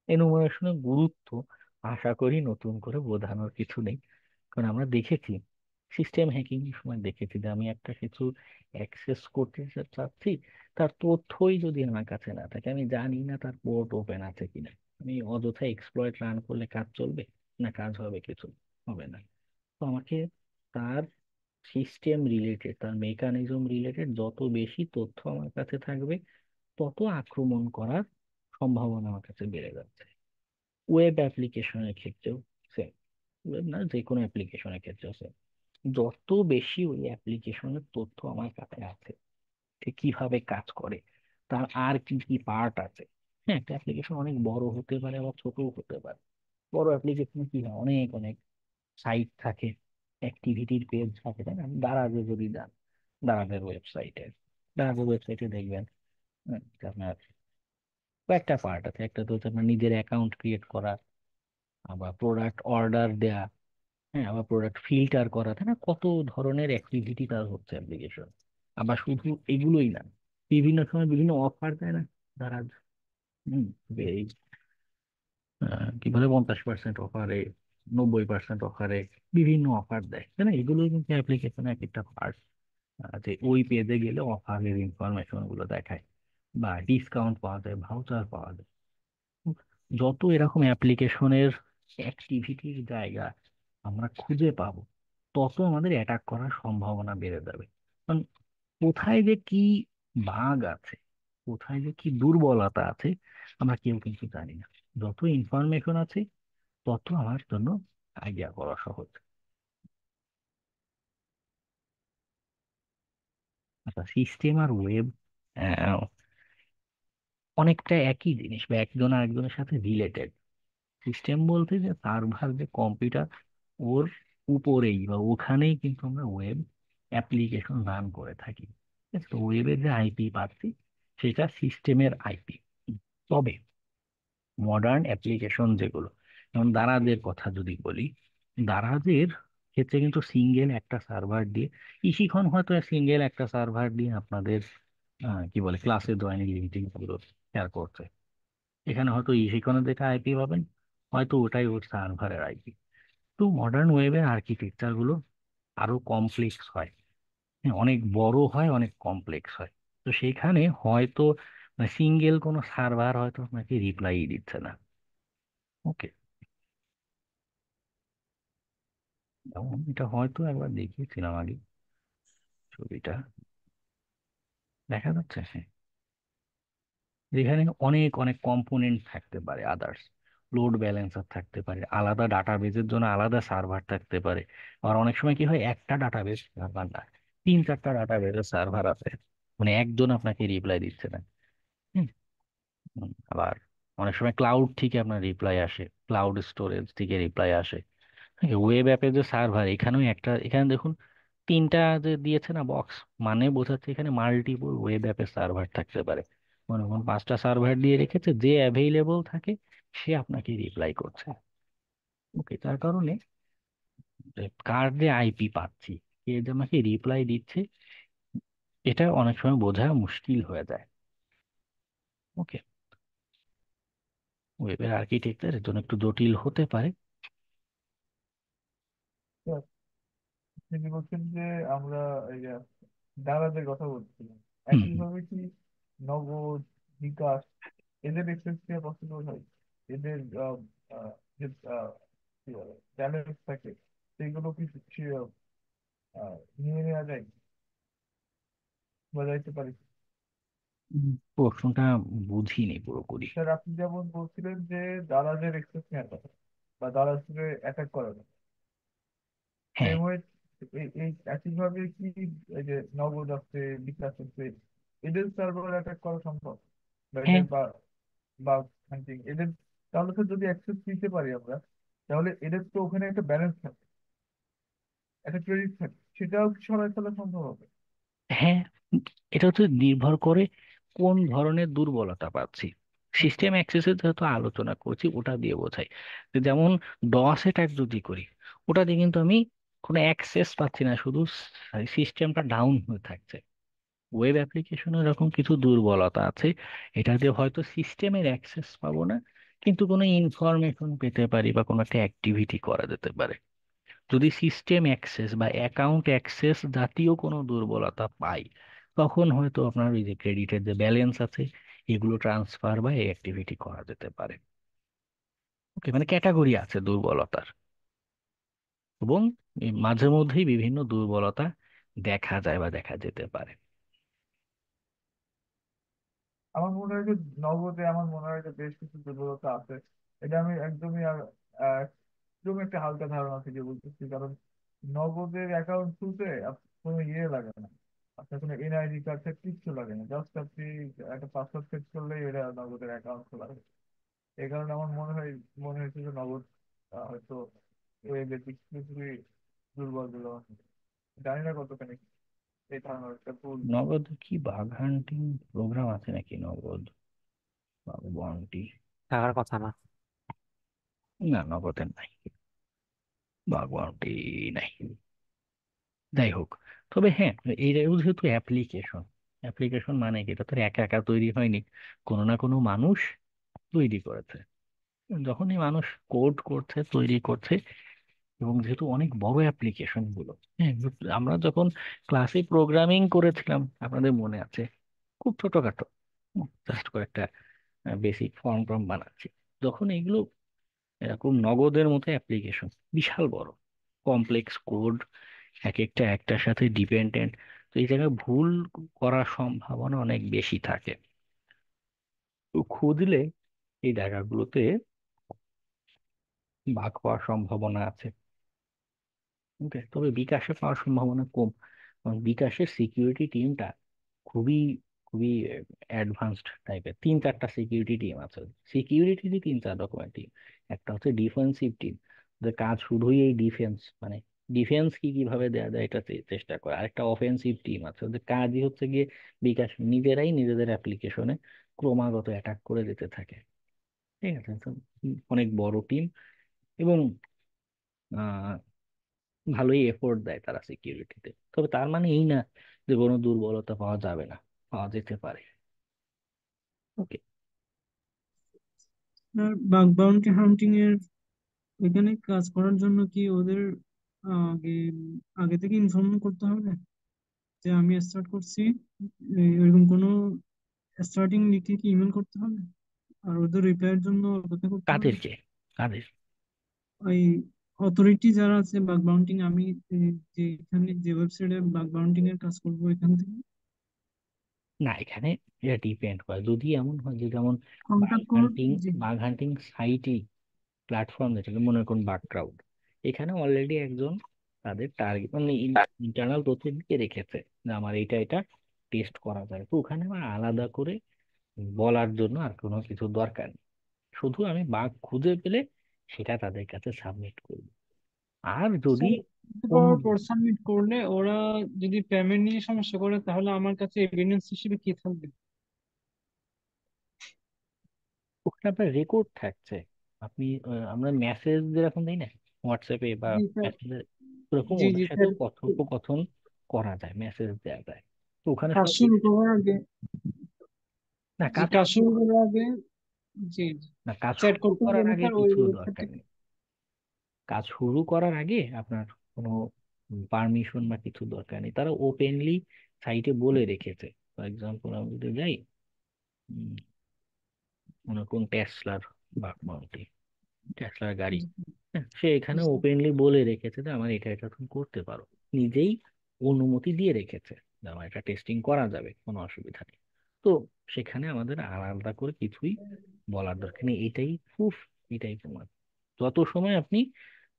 এনুমারেশনের গুরুত্ব আশা করি নতুন করে বোঝানোর কিছু নেই, কারণ আমরা দেখেছি সিস্টেম হ্যাকিং এর সময় দেখেছি যে আমি একটা কিছু অ্যাক্সেস করতে চাচ্ছি, তার তথ্যই যদি আমার কাছে না থাকে, আমি জানি না তার পোর্ট ওপেন আছে কিনা, আমি অযথা এক্সপ্লয়েট রান করলে কাজ চলবে না, কাজ হবে কিছু হবে না। তো আমাকে তার সিস্টেম রিলেটেড, তার মেকানিজম রিলেটেড যত বেশি তথ্য আমার কাছে থাকবে, তত আক্রমণ করার সম্ভাবনা আমার কাছে বেড়ে যাচ্ছে। ওয়েব অ্যাপ্লিকেশনের ক্ষেত্রেও সেম, ওয়েব না যে কোনো অ্যাপ্লিকেশনের ক্ষেত্রেও সেম। যত বেশি ওই অ্যাপ্লিকেশনের তথ্য আমার কাছে আছে, সে কিভাবে কাজ করে, তার আর কি কি পার্ট আছে। হ্যাঁ, একটা অ্যাপ্লিকেশন অনেক বড় হতে পারে আবার ছোটও হতে পারে। বড় অ্যাপ্লিকেশনে কি হয়, অনেক অনেক সাইট থাকে, অ্যাক্টিভিটির পেজ থাকে, তাই না? দারাজে যদি যান, দারাজের ওয়েবসাইটে দেখবেন যে আপনার কয়েকটা পার্ট আছে। একটা তো হচ্ছে আপনার নিজের অ্যাকাউন্ট ক্রিয়েট করা, আবার প্রোডাক্ট অর্ডার দেয়া, হ্যাঁ, আবার প্রোডাক্ট ফিল্টার করা, তাই না? কত ধরনের অ্যাক্টিভিটি তার হচ্ছে অ্যাপ্লিকেশন। আবার শুধু এগুলোই না, বিভিন্ন সময় বিভিন্ন অফার দেয় না তারা। হম, এই কি বলে 50% অফারে, 90% অফারে বিভিন্ন অফার দেয়, তাই না? এগুলোই কিন্তু অ্যাপ্লিকেশনের এক একটা পার্ট, যে ওই পেজে গেলে অফারের ইনফরমেশন গুলো দেখায় বা ডিসকাউন্ট পাওয়া যায়, ভাউচার পাওয়া যায়। যত এরকম অ্যাপ্লিকেশনের অ্যাক্টিভিটির জায়গা আমরা খুঁজে পাবো, তত আমাদের অ্যাটাক করার সম্ভাবনা বেড়ে যাবে। কারণ কোথায় যে কি বাগ আছে, কোথায় যে কি দুর্বলতা আছে, আমরা কেউ কিন্তু জানি না। যত ইনফরমেশন আছে তত আমার জন্য আইডিয়া করা সহজ। আচ্ছা, সিস্টেম আর ওয়েব অনেকটা একই জিনিস বা একজন আরেকজনের সাথে রিলেটেড। সিস্টেম বলতে যে সার্ভার, যে কম্পিউটার, ওর উপরেই বা ওখানেই কিন্তু আমরা ওয়েব অ্যাপ্লিকেশন রান করে থাকি। ঠিক আছে? তো ওয়েবের যে আইপি পাচ্ছি সেটা সিস্টেমের আইপি। তবে মডার্ন অ্যাপ্লিকেশন যেগুলো, যেমন দারাজের কথা যদি বলি, দারাজের ক্ষেত্রে কিন্তু সিঙ্গেল একটা সার্ভার দিয়ে, ইশিখন হয়তো সিঙ্গেল একটা সার্ভার দিয়ে আপনাদের কি বলে ক্লাসে জয়েনিং লিঙ্কিং গুলো শেয়ার করছে। এখানে হয়তো ইশিখনের যেটা আইপি পাবেন, হয়তো ওটাই ওর সার্ভারের আইপি। তো মডার্ন ওয়েবের আর্কিটেকচার গুলো আরো কমপ্লেক্স হয়, হ্যাঁ, অনেক বড় হয়, অনেক কমপ্লেক্স হয়। তো সেইখানে হয়তো সিঙ্গেল কোনো সার্ভার হয়তো আপনাকে রিপ্লাই দিচ্ছে না। ওকে। যেমন এটা হয়তো একবার দেখিয়েছিলাম আগে, ছবিটা দেখা যাচ্ছে, হ্যাঁ, যেখানে অনেক অনেক কম্পোনেন্ট থাকতে পারে, আদার্স লোড ব্যালেন্সার থাকতে পারে, আলাদা ডাটাবেজের জন্য আলাদা সার্ভার থাকতে পারে। আর অনেক সময় কি হয়, একটা ডাটাবেজ সার্ভার না, তিন চারটা ডাটাবেজের সার্ভার আছে, মানে একজন আপনাকে রিপ্লাই দিচ্ছে না। হুম, আবার অনেক সময় ক্লাউড থেকে আপনার রিপ্লাই আসে, ক্লাউড স্টোরেজ থেকে রিপ্লাই আসে। ওয়েব অ্যাপের যে সার্ভার, এখানেও একটা, এখানে দেখুন তিনটা যে দিয়েছে না বক্স, মানে বোঝাচ্ছে এখানে মাল্টিপল ওয়েব অ্যাপের সার্ভার থাকতে পারে। মনে করুন পাঁচটা সার্ভার দিয়ে রেখেছে, যে অ্যাভেইলেবল থাকে সে আপনাকে রিপ্লাই করছে। ওকে। তার কারণে যে কার যে আইপি পাচ্ছি, কে যে আমাকে রিপ্লাই দিচ্ছে, এটা অনেক সময় বোঝা মুশকিল হয়ে যায়। ওকে। ওয়েবের আর্কিটেকচার এর জন্য একটু জটিল হতে পারে। স্যার, তিনি বলছেন যে আমরা এই যে দারাজের কথা বলছিলাম, হুম হুম। একইভাবে কি নগদ, বিকাশ এদের এক্সেস দেওয়া পসিবল হয়? এদের যে কি বলে ব্যালেন্স থাকে সেগুলো কি নিয়ে নেওয়া যায় বা যাইতে পারি? প্রশ্নটা বুঝিনি পুরোপুরি। স্যার আপনি যেমন বলছিলেন যে দারাজের এক্সেস নেওয়ার কথা বা দারাজকে অ্যাটাক করার কথা, হ্যাঁ সেম ওয়ে এই এই একইভাবে কি এই যে নগদ আছে, বিকাশ আছে, এদের সার্ভার অ্যাটাক করা সম্ভব বা হ্যাঁ এদের বা হান্টিং এদের? তাহলে তো যদি অ্যাক্সেস দিতে পারি আমরা, তাহলে এদের তো ওখানে একটা ব্যালেন্স থাকে, একটা ক্রেডিট থাকে, সেটাও কি সরাই ফেলা সম্ভব হবে? হ্যাঁ, এটা হচ্ছে নির্ভর করে কোন ধরনের দুর্বলতা পাচ্ছি। আচ্ছা। সিস্টেম অ্যাক্সেসের যেহেতু আলোচনা করছি ওটা দিয়ে বোঝাই, যে যেমন ডস অ্যাটাক যদি করি, ওটা দিয়ে কিন্তু আমি কোনো অ্যাক্সেস পাচ্ছি না, শুধু সিস্টেমটা ডাউন হয়ে থাকছে। ওয়েব অ্যাপ্লিকেশনে এরকম কিছু দুর্বলতা আছে, এটা দিয়ে হয়তো সিস্টেমের অ্যাক্সেস পাবো না, কিন্তু কোনো ইনফরমেশন পেতে পারি বা কোনো একটা অ্যাক্টিভিটি করা যেতে পারে। যদি সিস্টেম অ্যাক্সেস বা অ্যাকাউন্ট অ্যাক্সেস জাতীয় কোনো দুর্বলতা পাই, তখন হয়তো আপনার ওই যে ক্রেডিটের যে ব্যালেন্স আছে এগুলো ট্রান্সফার বা অ্যাক্টিভিটি করা যেতে পারে। ওকে, মানে ক্যাটাগরি আছে দুর্বলতার, এবং এই মাঝে মধ্যেই বিভিন্ন দুর্বলতা দেখা যায় বা দেখা যেতে পারে। আমার মনে হয় যে নগদে আমার মনে হয় যে বেশ কিছু দুর্বলতা আছে। এটা আমি একদমই একদম একটা হালকা ধারণা থেকে বলতেছি, কারণ নগদের অ্যাকাউন্ট খুলতে কোনো ইয়ে লাগে না, আপনার কোনো এনআইডি কার্ড সেট কিচ্ছু লাগে না, জাস্ট আপনি একটা পাসওয়ার্ড সেট করলেই এটা নগদের অ্যাকাউন্ট খোলা যায়। এই কারণে আমার মনে হয়েছে যে নগদ হয়তো ওয়েবের দিক থেকে খুবই দুর্বল বলে আমার মনে হয়। জানি না কতখানি এই ধারণাটা ভুল। নগদ কি বাগ হান্টিং প্রোগ্রাম আছে নাকি নগদ বাগ বাউন্টি? থাকার কথা না। না, নগদের নাই, বাগ বাউন্টি নাই। যাই হোক, তবে হ্যাঁ, এইটাও যেহেতু অ্যাপ্লিকেশন, অ্যাপ্লিকেশন মানে কি, এটা তো আর একা একা তৈরি হয়নি, কোনো না কোনো মানুষ তৈরি করেছে। যখনই মানুষ কোড করছে, তৈরি করছে, এবং যেহেতু অনেক বড় অ্যাপ্লিকেশন গুলো, হ্যাঁ, আমরা যখন ক্লাসে প্রোগ্রামিং করেছিলাম আপনাদের মনে আছে, খুব ছোটখাটো, জাস্ট কয়েকটা বেসিক ফর্ম টর্ম বানাচ্ছি। যখন এগুলো এরকম নগদের মতো অ্যাপ্লিকেশন, বিশাল বড় কমপ্লেক্স কোড, এক একটা একটার সাথে ডিপেন্ডেন্ট, তো এই জায়গায় ভুল করার সম্ভাবনা অনেক বেশি থাকে। তো খুঁজলে এই জায়গাগুলোতে বাগ পাওয়ার সম্ভাবনা আছে। ওকে, তবে বিকাশে পাওয়ার সম্ভাবনা কম, কারণ বিকাশের সিকিউরিটি টিমটা খুবই খুবই অ্যাডভান্সড টাইপের, তিন চারটা সিকিউরিটি টিম আছে। সিকিউরিটি তিন চার রকমের টিম। একটা হচ্ছে ডিফেন্সিভ টিম, যে কাজ শুধুই এই ডিফেন্স, মানে ডিফেন্স কি কিভাবে দেওয়া যায় এটা চেষ্টা করে। আরেকটা অফেন্সিভ টিম আছে, যে কাজই হচ্ছে গিয়ে বিকাশ নিজেরাই নিজেদের অ্যাপ্লিকেশনে ক্রমাগত অ্যাটাক করে যেতে থাকে। ঠিক আছে, তো অনেক বড় টিম, এবং ভালোই এফোর্ট দেয় তারা সিকিউরিটিতে। তবে তার মানে এই না যে কোনো দুর্বলতা পাওয়া যাবে না, পাওয়া যেতে পারে। ওকে। আর বাগ বাউন্টি হান্টিং এর এখানে কাজ করার জন্য কি ওদের আগে আগে থেকে ইনফর্ম করতে হবে যে আমি স্টার্ট করছি? এরকম কোনো স্টার্টিং লিখে কি ইমেল করতে হবে? আর ওদের রিপ্লাইয়ের জন্য অপেক্ষা করতে হবে? কাদেরকে? কাদের? ওই অথরিটি যারা আছে বাগ বাউন্টিং, আমি যে এখানে যে ওয়েবসাইটে বাগ বাউন্টিং এর কাজ করবো এখান থেকে না, এখানে এটা ডিপেন্ড করে, যদি এমন হয় যে যেমন বাঘ কন্ট্যাক্ট করুন। হান্টিং, জি। বাঘ হান্টিং সাইটে প্ল্যাটফর্ম, যেটাকে মনে করুন বাগ ক্রাউড, এখানে অলরেডি একজন তাদের টার্গেট মানে ইন্টারনাল তথ্য দিয়ে রেখেছে যে আমার এটা এটা টেস্ট করা যায়, তো ওখানে আমার আলাদা করে বলার জন্য আর কোনো কিছু দরকার নেই। শুধু আমি বাগ খুঁজে পেলে সেটা তাদের কাছে সাবমিট করব। আর যদি কোনো, স্যার পর সাবমিট করলে ওরা যদি পেমেন্ট নিয়ে সমস্যা করে তাহলে আমার কাছে এভিডেন্স হিসেবে কি থাকবে? ওখানে আপনার রেকর্ড থাকছে। আপনি আমরা মেসেজ যেরকম দিই না হোয়াটসঅ্যাপে বা জি স্যার। মেসেজে, ওরকম জি ওদের জি স্যার। সাথেও কথোপকথন করা যায়, মেসেজ দেওয়া যায়। তো ওখানে কাজ সব শুরু করার আগে, না, জি কাজ কাজ শুরু শুরু করার আগে, জি না, কাজ চ্যাট শুরু করতে হবে করার না আগে স্যার ওই কিছু ওয়েবসাইট দরকার থেকে? নেই। কাজ শুরু করার আগে আপনার কোনো পারমিশন বা কিছু দরকার নেই, তারা ওপেনলি সাইটে বলে রেখেছে। ফর এক্সাম্পল আমি যদি যাই, উম, মনে কোন টেসলার বাগ মাউন্টি, টেসলার গাড়ি, হ্যাঁ, সে এখানে ওপেনলি বলে রেখেছে যে আমার এটা তুমি করতে পারো, নিজেই অনুমতি দিয়ে রেখেছে যে আমার এটা টেস্টিং করা যাবে, কোনো অসুবিধা নেই। তো সেখানে আমাদের আলাদা করে কিছুই বলার দরকার নেই, এটাই প্রুফ, এটাই প্রমাণ। যত সময় আপনি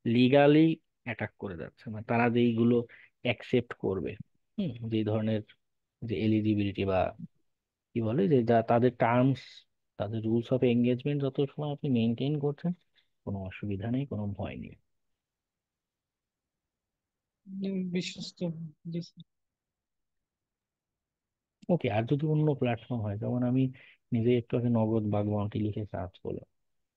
লিগালি অ্যাটাক করে যাচ্ছে, মানে তারা যেইগুলো অ্যাকসেপ্ট করবে, যে ধরনের যে এলিজিবিলিটি বা কি বলে যে যা তাদের টার্মস, তাদের রুলস অফ এঙ্গেজমেন্ট যত সময় আপনি মেনটেন করছেন, কোনো অসুবিধা নেই, কোনো ভয় নেই। বিশ্বস্ত। জি স্যার। ওকে, আর যদি অন্য প্ল্যাটফর্ম হয়, যেমন আমি নিজে একটু আগে নগদ বাগ বাউন্টি লিখে সার্চ করলাম,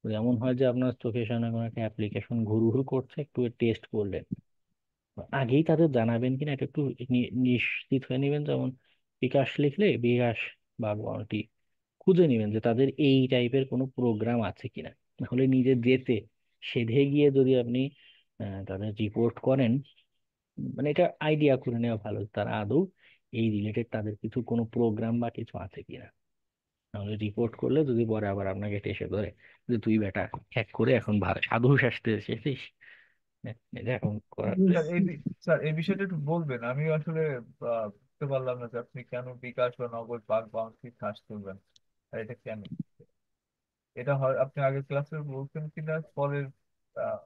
তো এমন হয় যে আপনার চোখের সামনে কোনো একটা অ্যাপ্লিকেশন ঘুরু ঘুরু করছে, একটু টেস্ট করলেন, আগেই তাদের জানাবেন কিনা এটা একটু নিশ্চিত হয়ে নেবেন। যেমন বিকাশ লিখলে বিকাশ বাগ বাউন্টি খুঁজে নেবেন যে তাদের এই টাইপের কোনো প্রোগ্রাম আছে কিনা। নাহলে নিজে যেতে সেধে গিয়ে যদি আপনি তাদের রিপোর্ট করেন, মানে এটা আইডিয়া করে নেওয়া ভালো যে তারা আদৌ এই রিলেটেড তাদের কিছু কোনো প্রোগ্রাম বা কিছু আছে কিনা। নাহলে রিপোর্ট করলে যদি পরে আবার আপনাকে টেসে ধরে যে তুই বেটা হ্যাক করে এখন ভালো সাধু সাজতে এসেছিস, এটা এখন করার তো। স্যার স্যার এই বিষয়টা একটু বলবেন, আমি আসলে বুঝতে পারলাম না যে আপনি কেন বিকাশ বা নগদ বাগ বাউন্সি সার্চ করবেন, আর এটা কেন, এটা হয় আপনি আগের ক্লাসে বলছেন কিনা পরের আহ,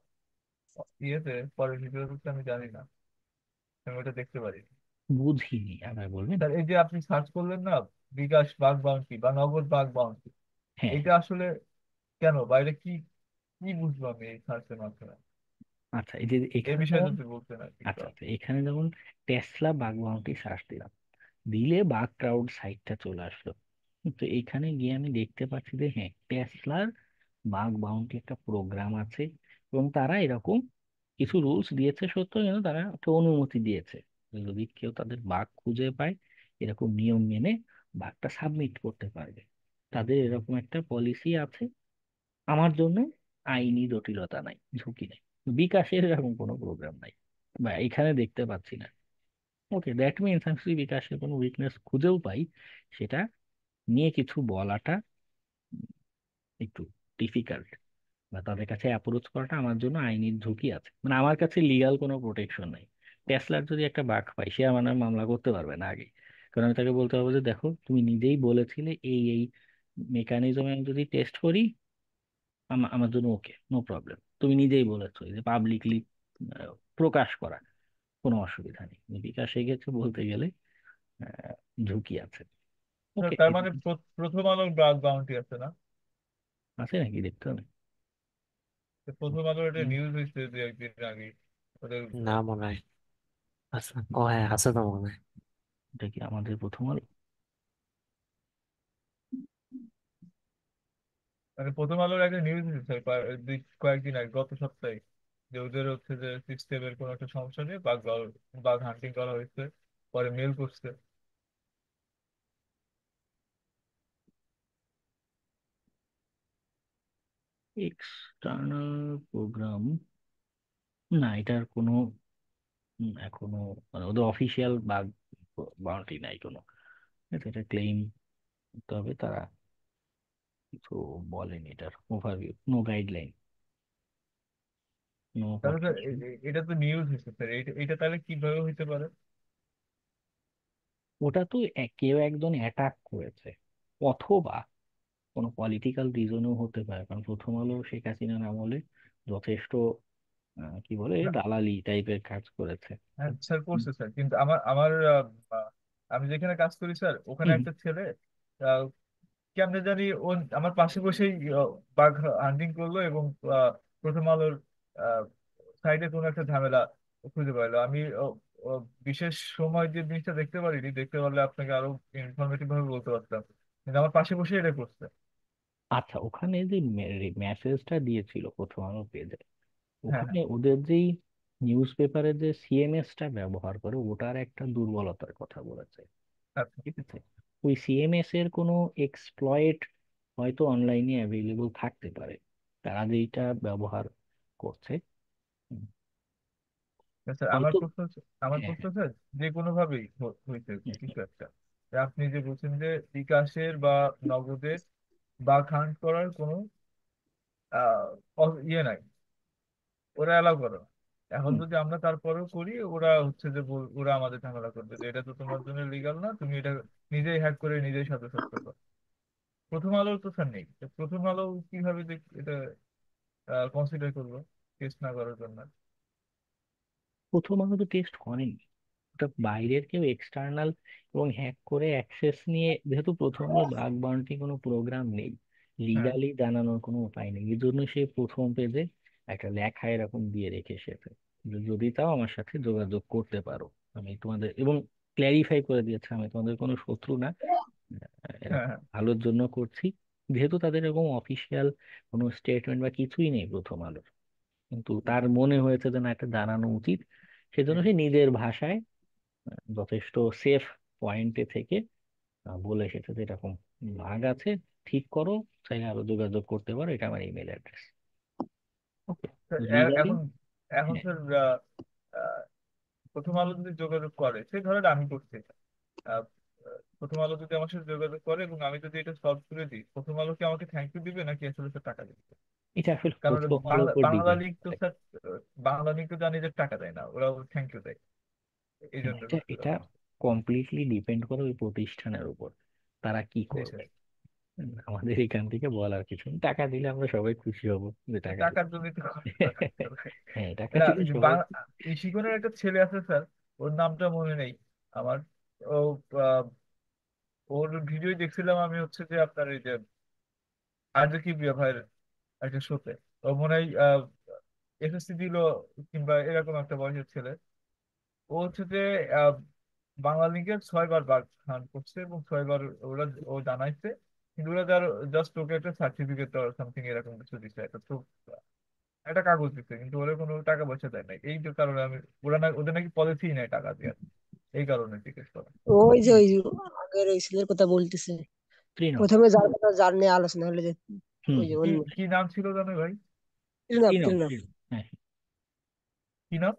পরের ভিডিওতে আমি জানি না, আমি ওটা দেখতে পারি। বুঝিনি, আবার বলবেন। স্যার এই যে আপনি সার্চ করলেন না, বিকাশ বাগ বাউন্সি বা নগদ বাগ বাউন্সি, হ্যাঁ, এটা আসলে কেন বাইরে কি কি বুঝবো আমি এই সার্চের মাধ্যমে, আচ্ছা, এই যে এই এখানে বিষয়ে যেমন, যদি বলতেন আর কি একটু। আচ্ছা আচ্ছা, এখানে যেমন টেসলা বাগ বাউন্টি সার্চ দিলাম, দিলে বাগ ক্রাউড সাইটটা চলে আসলো। তো এখানে গিয়ে আমি দেখতে পাচ্ছি যে হ্যাঁ, টেসলার বাগ বাউন্টি একটা প্রোগ্রাম আছে, এবং তারা এরকম কিছু রুলস দিয়েছে সত্য, কিন্তু তারা একটা অনুমতি দিয়েছে যে যদি কেউ তাদের বাগ খুঁজে পায়, এরকম নিয়ম মেনে বাগটা সাবমিট করতে পারবে। তাদের এরকম একটা পলিসি আছে। আমার জন্য আইনি জটিলতা নাই, ঝুঁকি নেই। বিকাশের এরকম কোনো প্রোগ্রাম নাই, বা এখানে দেখতে পাচ্ছি না। ওকে, দ্যাট মিনস আমি যদি বিকাশের কোনো উইকনেস খুঁজেও পাই, সেটা নিয়ে কিছু বলাটা একটু ডিফিকাল্ট, বা তাদের কাছে অ্যাপ্রোচ করাটা আমার জন্য আইনি ঝুঁকি আছে, মানে আমার কাছে লিগাল কোনো প্রোটেকশন নাই। টেসলার যদি একটা বাগ পাই, সে আমার নামে মামলা করতে পারবে না আগে, কারণ আমি তাকে বলতে হবে যে দেখো তুমি নিজেই বলেছিলে এই এই মেকানিজমে আমি যদি টেস্ট করি, আমার জন্য ওকে, নো প্রবলেম, তুমি নিজেই বলেছো এই যে পাবলিকলি প্রকাশ করা, কোনো অসুবিধা নেই। বিকাশে গেছে বলতে গেলে আহ, ঝুঁকি আছে। স্যার, ওকে, তার মানে প্রথম আলোর বাগ বাউন্টি আছে না? আছে নাকি দেখতে হবে। তো প্রথম আলোর একটা হুম, নিউজ হয়েছে দু একদিন আগে, ওদের না মনে হয় আছে। ও হ্যাঁ, আছে তো মনে হয়। এটা কি আমাদের প্রথম আলো? মানে প্রথম আলোর একটা নিউজ হয়েছে কয়েকদিন আগে, গত সপ্তাহে, যে ওদের হচ্ছে যে সিস্টেমের কোনো একটা সমস্যা নিয়ে বাগ হান্টিং করা হয়েছে, পরে মেল করছে। এক্সটার্নাল প্রোগ্রাম, না এটার কোনো এখনো, মানে ওদের অফিসিয়াল বাগ বাউন্ডারি নাই কোনো, ঠিক আছে, এটা ক্লেম করতে হবে, তারা কিছু বলেনি, এটার ওভারভিউ, নো গাইডলাইন, নো তাহলে স্যার প্রটেকশন। এটা তো নিউজ হয়েছে স্যার, এটা তাহলে কিভাবে হইতে পারে? ওটা তো কেউ একজন অ্যাটাক করেছে, অথবা কোনো পলিটিক্যাল রিজনও হতে পারে, কারণ প্রথম আলো শেখ হাসিনার আমলে যথেষ্ট কি বলে দালালি টাইপের কাজ করেছে। হ্যাঁ স্যার, করছে স্যার, কিন্তু আমার আমার আহ, আমি যেখানে কাজ করি স্যার, ওখানে হুম, একটা ছেলে আহ, কেমনে জানি ও আমার পাশে বসেই বাঘ হান্টিং করলো, এবং প্রথম আলোর সাইডে কোনো একটা ঝামেলা খুঁজে পাইলো। আমি বিশেষ সময় যে জিনিসটা দেখতে পারিনি, দেখতে পারলে আপনাকে আরো ইনফরমেটিভ ভাবে বলতে পারতাম, কিন্তু আমার পাশে বসে এটা করছে। আচ্ছা, ওখানে যে মেসেজটা দিয়েছিল প্রথম আলো পেজে, হ্যাঁ, ওখানে হ্যাঁ। ওদের যেই নিউজ পেপারে যে সিএমএসটা ব্যবহার করে, ওটার একটা দুর্বলতার কথা বলেছে, আচ্ছা। ঠিক আছে। ওই সিএমএস এর কোনো এক্সপ্লয়েট হয়তো অনলাইনে অ্যাভেলেবল থাকতে পারে, তারা যেটা ব্যবহার করছে। হুম, স্যার হয়তো। আমার হ্যাঁ, প্রশ্ন স্যার যে কোনো ভাবেই হইতে কিছু একটা, যে আপনি যে বলছেন যে বিকাশের বা নগদের বা খান করার কোনো ইয়ে নাই, ওরা অ্যালাউ করে না। এখন হুম। যদি আমরা তারপরেও করি, ওরা হচ্ছে যে ওরা আমাদের ঝামেলা করবে যে এটা তো তোমার জন্য লিগাল না, তুমি এটা নিজেই হ্যাক করে নিজেই সত্যাসত্য করো। প্রথম আলো তো স্যার নেই, তো প্রথম আলো কিভাবে এটা কনসিডার করবো টেস্ট না করার জন্য? প্রথম আলো তো টেস্ট করেনি, ওটা বাইরের কেউ এক্সটার্নাল এবং হ্যাক করে অ্যাক্সেস নিয়ে, যেহেতু প্রথম আলো বাগ বাউন্টি কোনো প্রোগ্রাম নেই, হ্যাঁ, লিগালি জানানোর কোনো উপায় নেই, এই জন্য সে প্রথম পেজে একটা লেখা এরকম দিয়ে রেখে এসেছে যে যদি তাও আমার সাথে যোগাযোগ করতে পারো, আমি তোমাদের, এবং ক্ল্যারিফাই করে দিয়েছে আমি তোমাদের কোনো শত্রু না, হ্যাঁ, এরকম হ্যাঁ। ভালোর জন্য করছি। যেহেতু তাদের এরকম অফিসিয়াল কোনো স্টেটমেন্ট বা কিছুই নেই প্রথম আলোর, কিন্তু তার মনে হয়েছে যে না, এটা জানানো উচিত, সেজন্য সে নিজের ভাষায় যথেষ্ট সেফ পয়েন্টে থেকে বলে এসেছে যে এরকম ভাগ আছে, ঠিক করো, চাইলে আরো যোগাযোগ করতে পারো, এটা আমার ইমেল অ্যাড্রেস। ওকে, স্যার, লিগালি। এখন এখন হ্যাঁ, স্যার আহ, প্রথম আলো যদি যোগাযোগ করে, সে ধরেন আমি করছি, আহ, প্রথম আলো যদি আমার সাথে যোগাযোগ করে এবং আমি যদি এটা সলভ করে দিই, প্রথম আলো কি আমাকে থ্যাংক ইউ দিবে নাকি আসলে স্যার টাকা দিবে? এটা আসলে কারণ প্রথম আলোর বাংলা উপর বাংলা ডিপেন্ড লিগ তো করে। স্যার, বাংলা লিগ তো জানি যে টাকা দেয় না, ওরা থ্যাংক ইউ দেয়, এই হ্যাঁ, জন্য এটা বুঝছিলাম। এটা কমপ্লিটলি ডিপেন্ড করে ওই প্রতিষ্ঠানের উপর, তারা কি জি করবে। স্যার। আমাদের এখান থেকে বলার কিছু নেই। টাকা দিলে আমরা সবাই খুশি হব যে টাকা টাকার দিচ্ছে। জন্যই তো করে। হ্যাঁ, টাকা না, দিলে এই যে সবাই। শিকনের একটা ছেলে আছে স্যার, ওর নামটা মনে নেই আমার। ও আহ, ওর ভিডিও দেখছিলাম আমি, হচ্ছে যে আপনার এই যে আর যে কি বিয়া ভাইয়ের একটা শোতে, ও মনে হয় এসএসসি দিল কিংবা এরকম একটা বয়সের ছেলে। ও হচ্ছে যে আহ, বাংলা লিগের 6 বার বাগ খান করছে এবং 6 বার ওরা ও জানাইছে, কিন্তু ওরা যার জাস্ট ওকে একটা সার্টিফিকেট সামথিং এরকম কিছু দিচ্ছে, একটা তো একটা কাগজ দিচ্ছে, কিন্তু ওরা কোনো টাকা পয়সা দেয় নাই। এই যে কারণে আমি, ওরা না, ওদের নাকি পলিসি নেই টাকা দেওয়ার, এই কারণে জিজ্ঞেস করা। ওই যে হুম, ওই যে আগের ওই ছেলের কথা বলতেছে, ত্রিনব। প্রথমে যার কথা যার নিয়ে আলোচনা হলো যে হুম, ওই যে হুম, কি অন্য কি নাম ছিল জানো ভাই? ত্রিনব ত্রিনব, ত্রিনব। ত্রিনব। হ্যাঁ, কি নাম?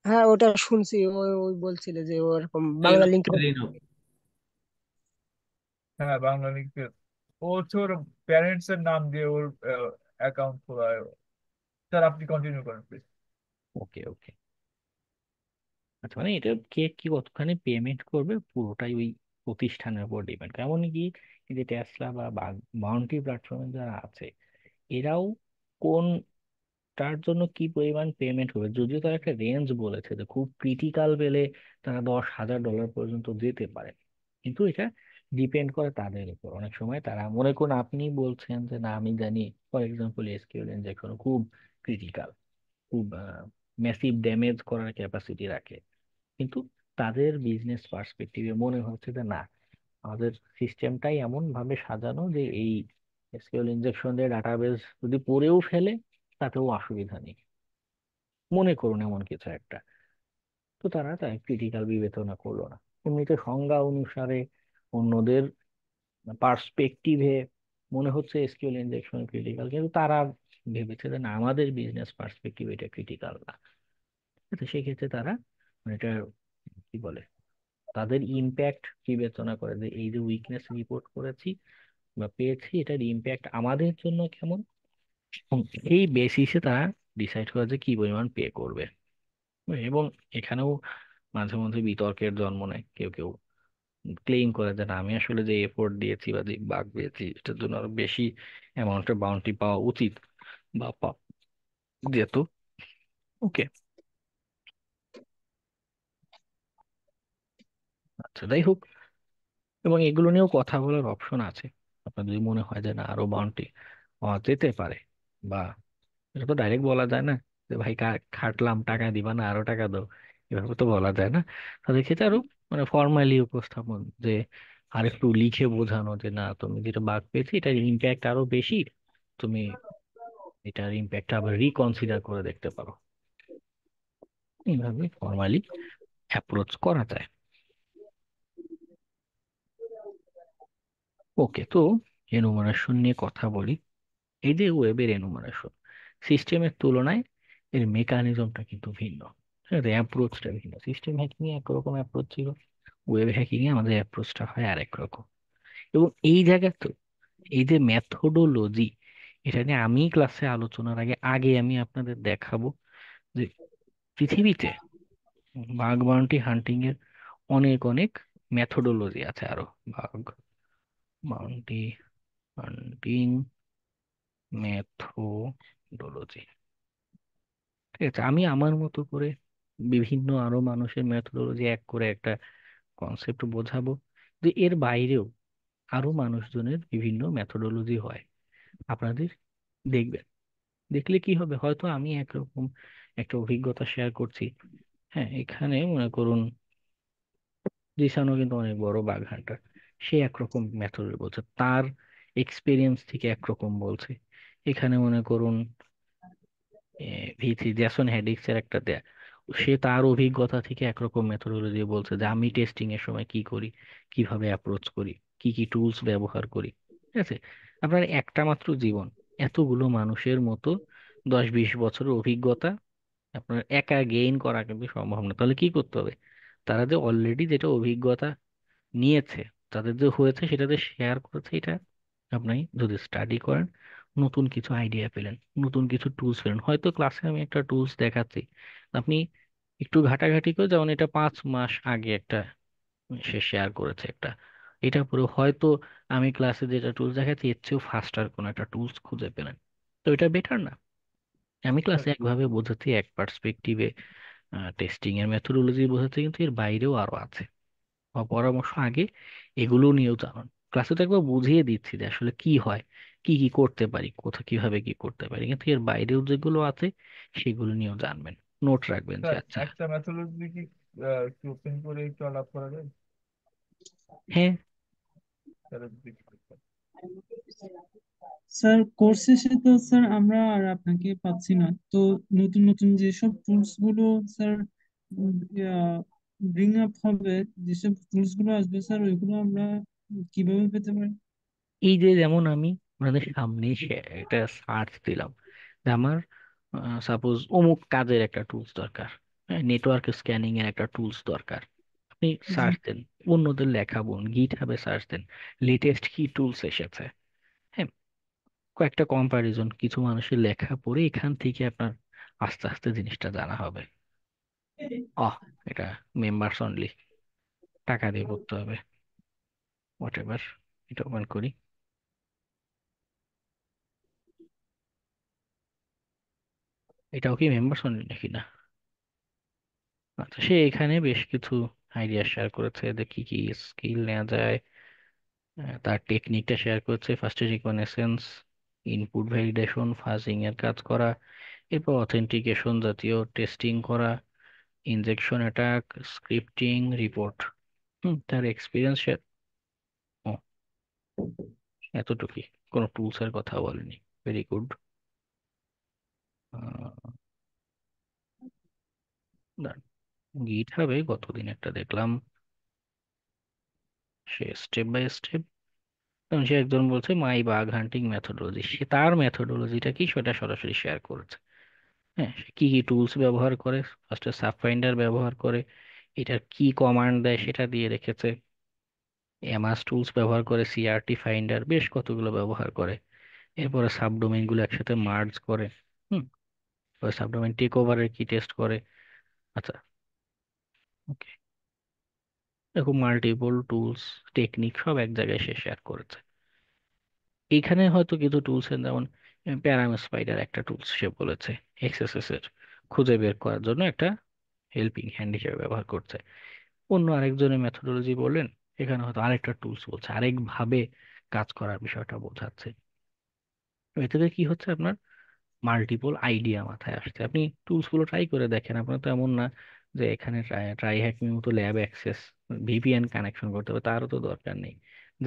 হ্যাঁ ওটা শুনছি, ওই ওই বলছিল যে ওরকম বাংলা রিনো, লিঙ্ক। রিনো। হ্যাঁ, বাংলা লিগের। ও হচ্ছে ওর প্যারেন্টস এর নাম দিয়ে ওর অ্যাকাউন্ট খোলা হয়। স্যার আপনি কন্টিনিউ করেন প্লিজ। ওকে, ওকে। আচ্ছা, মানে এটা কে কি কতখানি পেমেন্ট করবে পুরোটাই ওই প্রতিষ্ঠানের উপর ডিপেন্ড করে। এমনকি এই যে টেসলা বা বাউন্টি প্ল্যাটফর্মে যারা আছে, এরাও কোনটার জন্য কি পরিমাণ পেমেন্ট হবে, যদিও তারা একটা রেঞ্জ বলেছে যে খুব ক্রিটিক্যাল পেলে তারা $10,000 পর্যন্ত যেতে পারে, কিন্তু এটা ডিপেন্ড করে তাদের উপর। অনেক সময় তারা মনে করুন আপনি বলছেন যে না আমি জানি, ফর এক্সাম্পল এসকিউএল ইনজেকশন খুব ক্রিটিক্যাল, খুব ম্যাসিভ ড্যামেজ করার ক্যাপাসিটি রাখে, কিন্তু তাদের বিজনেস পার্সপেক্টিভে মনে হচ্ছে যে না, আমাদের সিস্টেমটাই এমন ভাবে সাজানো যে এই এসকিউএল ইনজেকশন দিয়ে ডাটাবেজ যদি পড়েও ফেলে তাতেও অসুবিধা নেই, মনে করুন এমন কিছু একটা, তো তারা তাই ক্রিটিক্যাল বিবেচনা করলো না। এমনিতে সংজ্ঞা অনুসারে অন্যদের পার্সপেক্টিভে মনে হচ্ছে এসকিউএল ইনজেকশন ক্রিটিক্যাল, কিন্তু তারা ভেবেছে যে না, আমাদের বিজনেস পার্সপেক্টিভ এটা ক্রিটিক্যাল না। তো সেক্ষেত্রে তারা মানে এটা কি বলে, তাদের ইম্প্যাক্ট বিবেচনা করে যে এই যে উইকনেস রিপোর্ট করেছি বা পেয়েছি, এটার ইম্প্যাক্ট আমাদের জন্য কেমন, এবং এই বেসিসে তারা ডিসাইড করে যে কি পরিমাণ পে করবে। এবং এখানেও মাঝে মধ্যে বিতর্কের জন্ম নেয়, কেউ কেউ ক্লেইম করে যে না, আমি আসলে যে এফোর্ট দিয়েছি বা যে বাগ পেয়েছি এটার জন্য আরো বেশি অ্যামাউন্টের বাউন্টি পাওয়া উচিত বা যেত। ওকে, আচ্ছা, যাই হোক, এবং এগুলো নিয়েও কথা বলার অপশন আছে। আপনার যদি মনে হয় যে না, আরো বাউন্টি পাওয়া যেতে পারে, বা এটা তো ডাইরেক্ট বলা যায় না যে ভাই খাটলাম টাকা দিবা না, আরো টাকা দাও, এভাবে তো বলা যায় না। তাদের ক্ষেত্রে আরো মানে ফর্মালি উপস্থাপন, যে আর একটু লিখে বোঝানো যে না, তুমি যেটা বাগ পেয়েছি এটার ইম্প্যাক্ট আরো বেশি, তুমি এটার ইম্প্যাক্ট আবার রিকনসিডার করে দেখতে পারো, এইভাবে ফর্মালি অ্যাপ্রোচ করা যায়। ওকে, তো এনুমারেশন নিয়ে কথা বলি। এই যে ওয়েবের এনুমারেশন, সিস্টেমের তুলনায় এর মেকানিজমটা কিন্তু ভিন্ন। হ্যাঁ, অ্যাপ্রোচটা ভিন্ন। সিস্টেম হ্যাকিং এ একরকম অ্যাপ্রোচ ছিল, ওয়েব হ্যাকিং এ আমাদের অ্যাপ্রোচটা হয় আরেক রকম। এবং এই জায়গা তো, এই যে মেথোডোলজি, এটা নিয়ে আমি ক্লাসে আলোচনার আগে আগে আমি আপনাদের দেখাবো যে পৃথিবীতে বাঘ বাউন্টি হান্টিং এর অনেক অনেক মেথোডোলজি আছে আরো। বাঘ বাউন্টি হান্টিং মেথোডোলজি, ঠিক আছে। আমি আমার মতো করে বিভিন্ন আরো মানুষের মেথোডোলজি এক করে একটা কনসেপ্ট বোঝাবো, যে এর বাইরেও আরো মানুষজনের বিভিন্ন মেথোডোলজি হয়। আপনাদের দেখবেন, দেখলে কি হবে, হয়তো আমি একরকম একটা অভিজ্ঞতা শেয়ার করছি। হ্যাঁ, এখানে মনে করুন জিসানও কিন্তু অনেক বড় বাঘ হান্টার, সে একরকম মেথড বলছে, তার এক্সপিরিয়েন্স থেকে একরকম বলছে। এখানে মনে করুন ভিথি জ্যাসন হ্যাডিক্স এর একটা দেয়া, সে তার অভিজ্ঞতা থেকে একরকম মেথোডোলজি বলছে, যে আমি টেস্টিং এর সময় কি করি, কিভাবে অ্যাপ্রোচ করি, কি কি টুলস ব্যবহার করি। ঠিক আছে, আপনার একটা মাত্র জীবন, এতগুলো মানুষের মতো 10-20 বছরের অভিজ্ঞতা আপনার একা গেইন করা কিন্তু সম্ভব না। তাহলে কি করতে হবে, তারা যে অলরেডি যেটা অভিজ্ঞতা নিয়েছে, তাদের যে হয়েছে সেটাতে শেয়ার করেছে, এটা আপনি যদি স্টাডি করেন, নতুন কিছু আইডিয়া পেলেন, নতুন কিছু টুলস পেলেন। হয়তো ক্লাসে আমি একটা টুলস দেখাচ্ছি, আপনি একটু ঘাটাঘাটি করে, যেমন এটা 5 মাস আগে একটা সে শেয়ার করেছে একটা, এটা পুরো হয়তো আমি ক্লাসে যেটা টুলস দেখাচ্ছি এর চেয়েও ফাস্টার কোনো একটা টুলস খুঁজে পেলেন। তো এটা বেটার না? আমি স্যার, ক্লাসে একভাবে বোঝাচ্ছি, এক পার্সপেক্টিভে টেস্টিং এর মেথোডোলজি বোঝাচ্ছি, কিন্তু এর বাইরেও আরো আছে। পরামর্শ আগে এগুলো নিয়েও জানুন। ক্লাসে তো একবার বুঝিয়ে দিচ্ছি যে আসলে কি হয়, কি কি করতে পারি, কোথা কিভাবে কি করতে পারি, কিন্তু এর বাইরেও যেগুলো আছে সেগুলো নিয়েও জানবেন, নোট রাখবেন যে স্যার আচ্ছা। একটা ম্যাথোলজি কি একটু ওপেন করে একটু আলাপ করা যায়? হ্যাঁ, স্যার যদি একটু বলতেন। স্যার কোর্স শেষে তো স্যার আমরা আর আপনাকে পাচ্ছি না, তো নতুন নতুন যেসব টুলস গুলো স্যার ব্রিং আপ হবে, যেসব টুলস গুলো আসবে স্যার ওইগুলো আমরা কিভাবে পেতে পারি? এই যে যেমন আমি আপনাদের সামনে একটা সার্চ দিলাম, যে আমার সাপোজ অমুক কাজের একটা টুলস দরকার, নেটওয়ার্ক স্ক্যানিং এর একটা টুলস দরকার, আপনি জি। সার্চ দেন, অন্যদের লেখা বলুন, গিট হাবে সার্চ দেন, লেটেস্ট কি টুলস এসেছে। হ্যাঁ, কয়েকটা কম্পারিজন কিছু মানুষের লেখা পড়ে এখান থেকে আপনার আস্তে আস্তে জিনিসটা জানা হবে। আহ, এটা মেম্বার্স অনলি, টাকা দিয়ে করতে হবে, হোয়াট এভার। এটা ওপেন করি, এটাও কি মেম্বার্স অনলি নাকি না? আচ্ছা, সে এখানে বেশ কিছু আইডিয়া শেয়ার করেছে যে কি কি স্কিল নেওয়া যায়। তার টেকনিকটা শেয়ার করেছে, ফার্স্টে রিকগনিশনস, ইনপুট ভ্যালিডেশন, ফাজিং এর কাজ করা, এরপর অথেন্টিকেশন জাতীয় টেস্টিং করা, ইনজেকশন অ্যাটাক, স্ক্রিপ্টিং, রিপোর্ট। তার এক্সপিরিয়েন্স ও এতটুকুই, কোনো টুলস এর কথা বলেনি। Very good. গিট হাবে গতদিন একটা দেখলাম, সে স্টেপ বাই স্টেপ, কারণ সে একজন বলছে মাই বাগ হান্টিং মেথোডোলজি, সে তার মেথোডোলজিটা কি সেটা সরাসরি শেয়ার করেছে। হ্যাঁ, সে কি কি টুলস ব্যবহার করে, ফার্স্টে সাব ফাইন্ডার ব্যবহার করে, এটার কি কমান্ড দেয় সেটা দিয়ে রেখেছে, এমআস টুলস ব্যবহার করে, সিআরটি ফাইন্ডার, বেশ কতগুলো ব্যবহার করে। এরপরে সাবডোমেইন গুলো একসাথে মার্জ করে, হুম, ওই সাবডোমেইন টেক ওভারের কি টেস্ট করে। আচ্ছা, ওকে, এরকম মাল্টিপল টুলস, টেকনিক সব এক জায়গায় সে শেয়ার করেছে। এইখানে হয়তো কিছু টুলস এর যেমন প্যারাম স্পাইডার একটা টুলস সে বলেছে এক্সএসএস এর খুঁজে বের করার জন্য একটা হেল্পিং হ্যান্ড হিসেবে ব্যবহার করছে। অন্য আরেকজনের মেথোডোলজি বললেন, এখানে হয়তো আরেকটা টুলস বলছে, আরেক ভাবে কাজ করার বিষয়টা বোঝাচ্ছে। তো এতে করে কি হচ্ছে, আপনার মাল্টিপল আইডিয়া মাথায় আসছে। আপনি টুলস গুলো ট্রাই করে দেখেন, আপনার তো এমন না যে এখানে ট্রাই ট্রাই হ্যাকিং মতো ল্যাব অ্যাক্সেস, ভিপিএন কানেকশন করতে হবে, তারও তো দরকার নেই।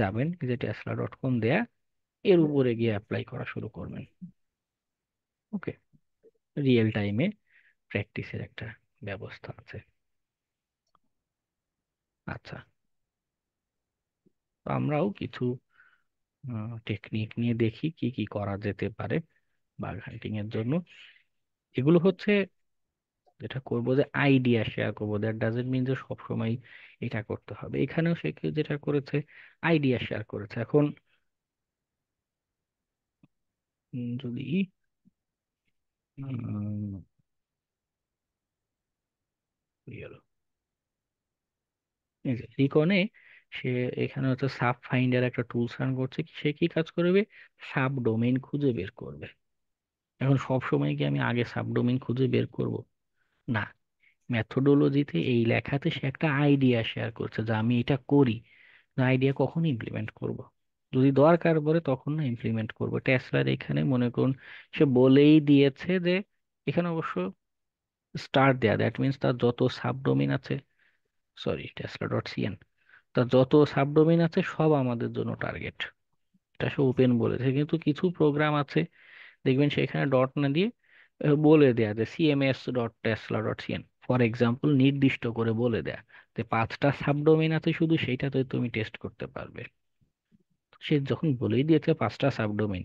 যাবেন যে টেসলা.com দেয়া, এর উপরে গিয়ে অ্যাপ্লাই করা শুরু করবেন। ওকে, রিয়েল টাইমে প্র্যাকটিসের একটা ব্যবস্থা আছে। আচ্ছা, তো আমরাও কিছু টেকনিক নিয়ে দেখি কি কি করা যেতে পারে। বাগ হান্টিং এর জন্য। এগুলো হচ্ছে যেটা করবো যে আইডিয়া শেয়ার করবো, দ্যাট ডাজেন্ট মিন যে সবসময় এটা করতে হবে। এখানেও সে যেটা করেছে আইডিয়া শেয়ার করেছে। এখন যদি উম, কি হলো? এই যে রিকনে সে এখানে হচ্ছে সাব ফাইন্ডার একটা টুলস রান করছে, সে কি কাজ করবে? সাব ডোমেইন খুঁজে বের করবে। এখন সব সময় কি আমি আগে সাব ডোমেইন খুঁজে বের করব? না, মেথোডোলজিতে এই লেখাতে সে একটা আইডিয়া শেয়ার করছে যে আমি এটা করি। আইডিয়া কখন ইমপ্লিমেন্ট করব? যদি দরকার পড়ে তখন না ইমপ্লিমেন্ট করব। টেসলার এখানে মনে করুন সে বলেই দিয়েছে যে এখানে অবশ্য স্টার দেয়া, দ্যাট মিন্স তার যত সাবডোমেইন আছে, সরি টেসলা ডট সিএন, তার যত সাবডোমেইন আছে সব আমাদের জন্য টার্গেট। এটা সে ওপেন বলেছে। কিন্তু কিছু প্রোগ্রাম আছে দেখবেন সেখানে ডট না দিয়ে বলে দেয়া যে CMS dot Tesla dot CN for example, নির্দিষ্ট করে বলে দেয়া যে 5টা সাবডোমেইন আছে শুধু সেইটাতে তুমি টেস্ট করতে পারবে। সে যখন বলেই দিয়েছে 5টা সাবডোমেইন,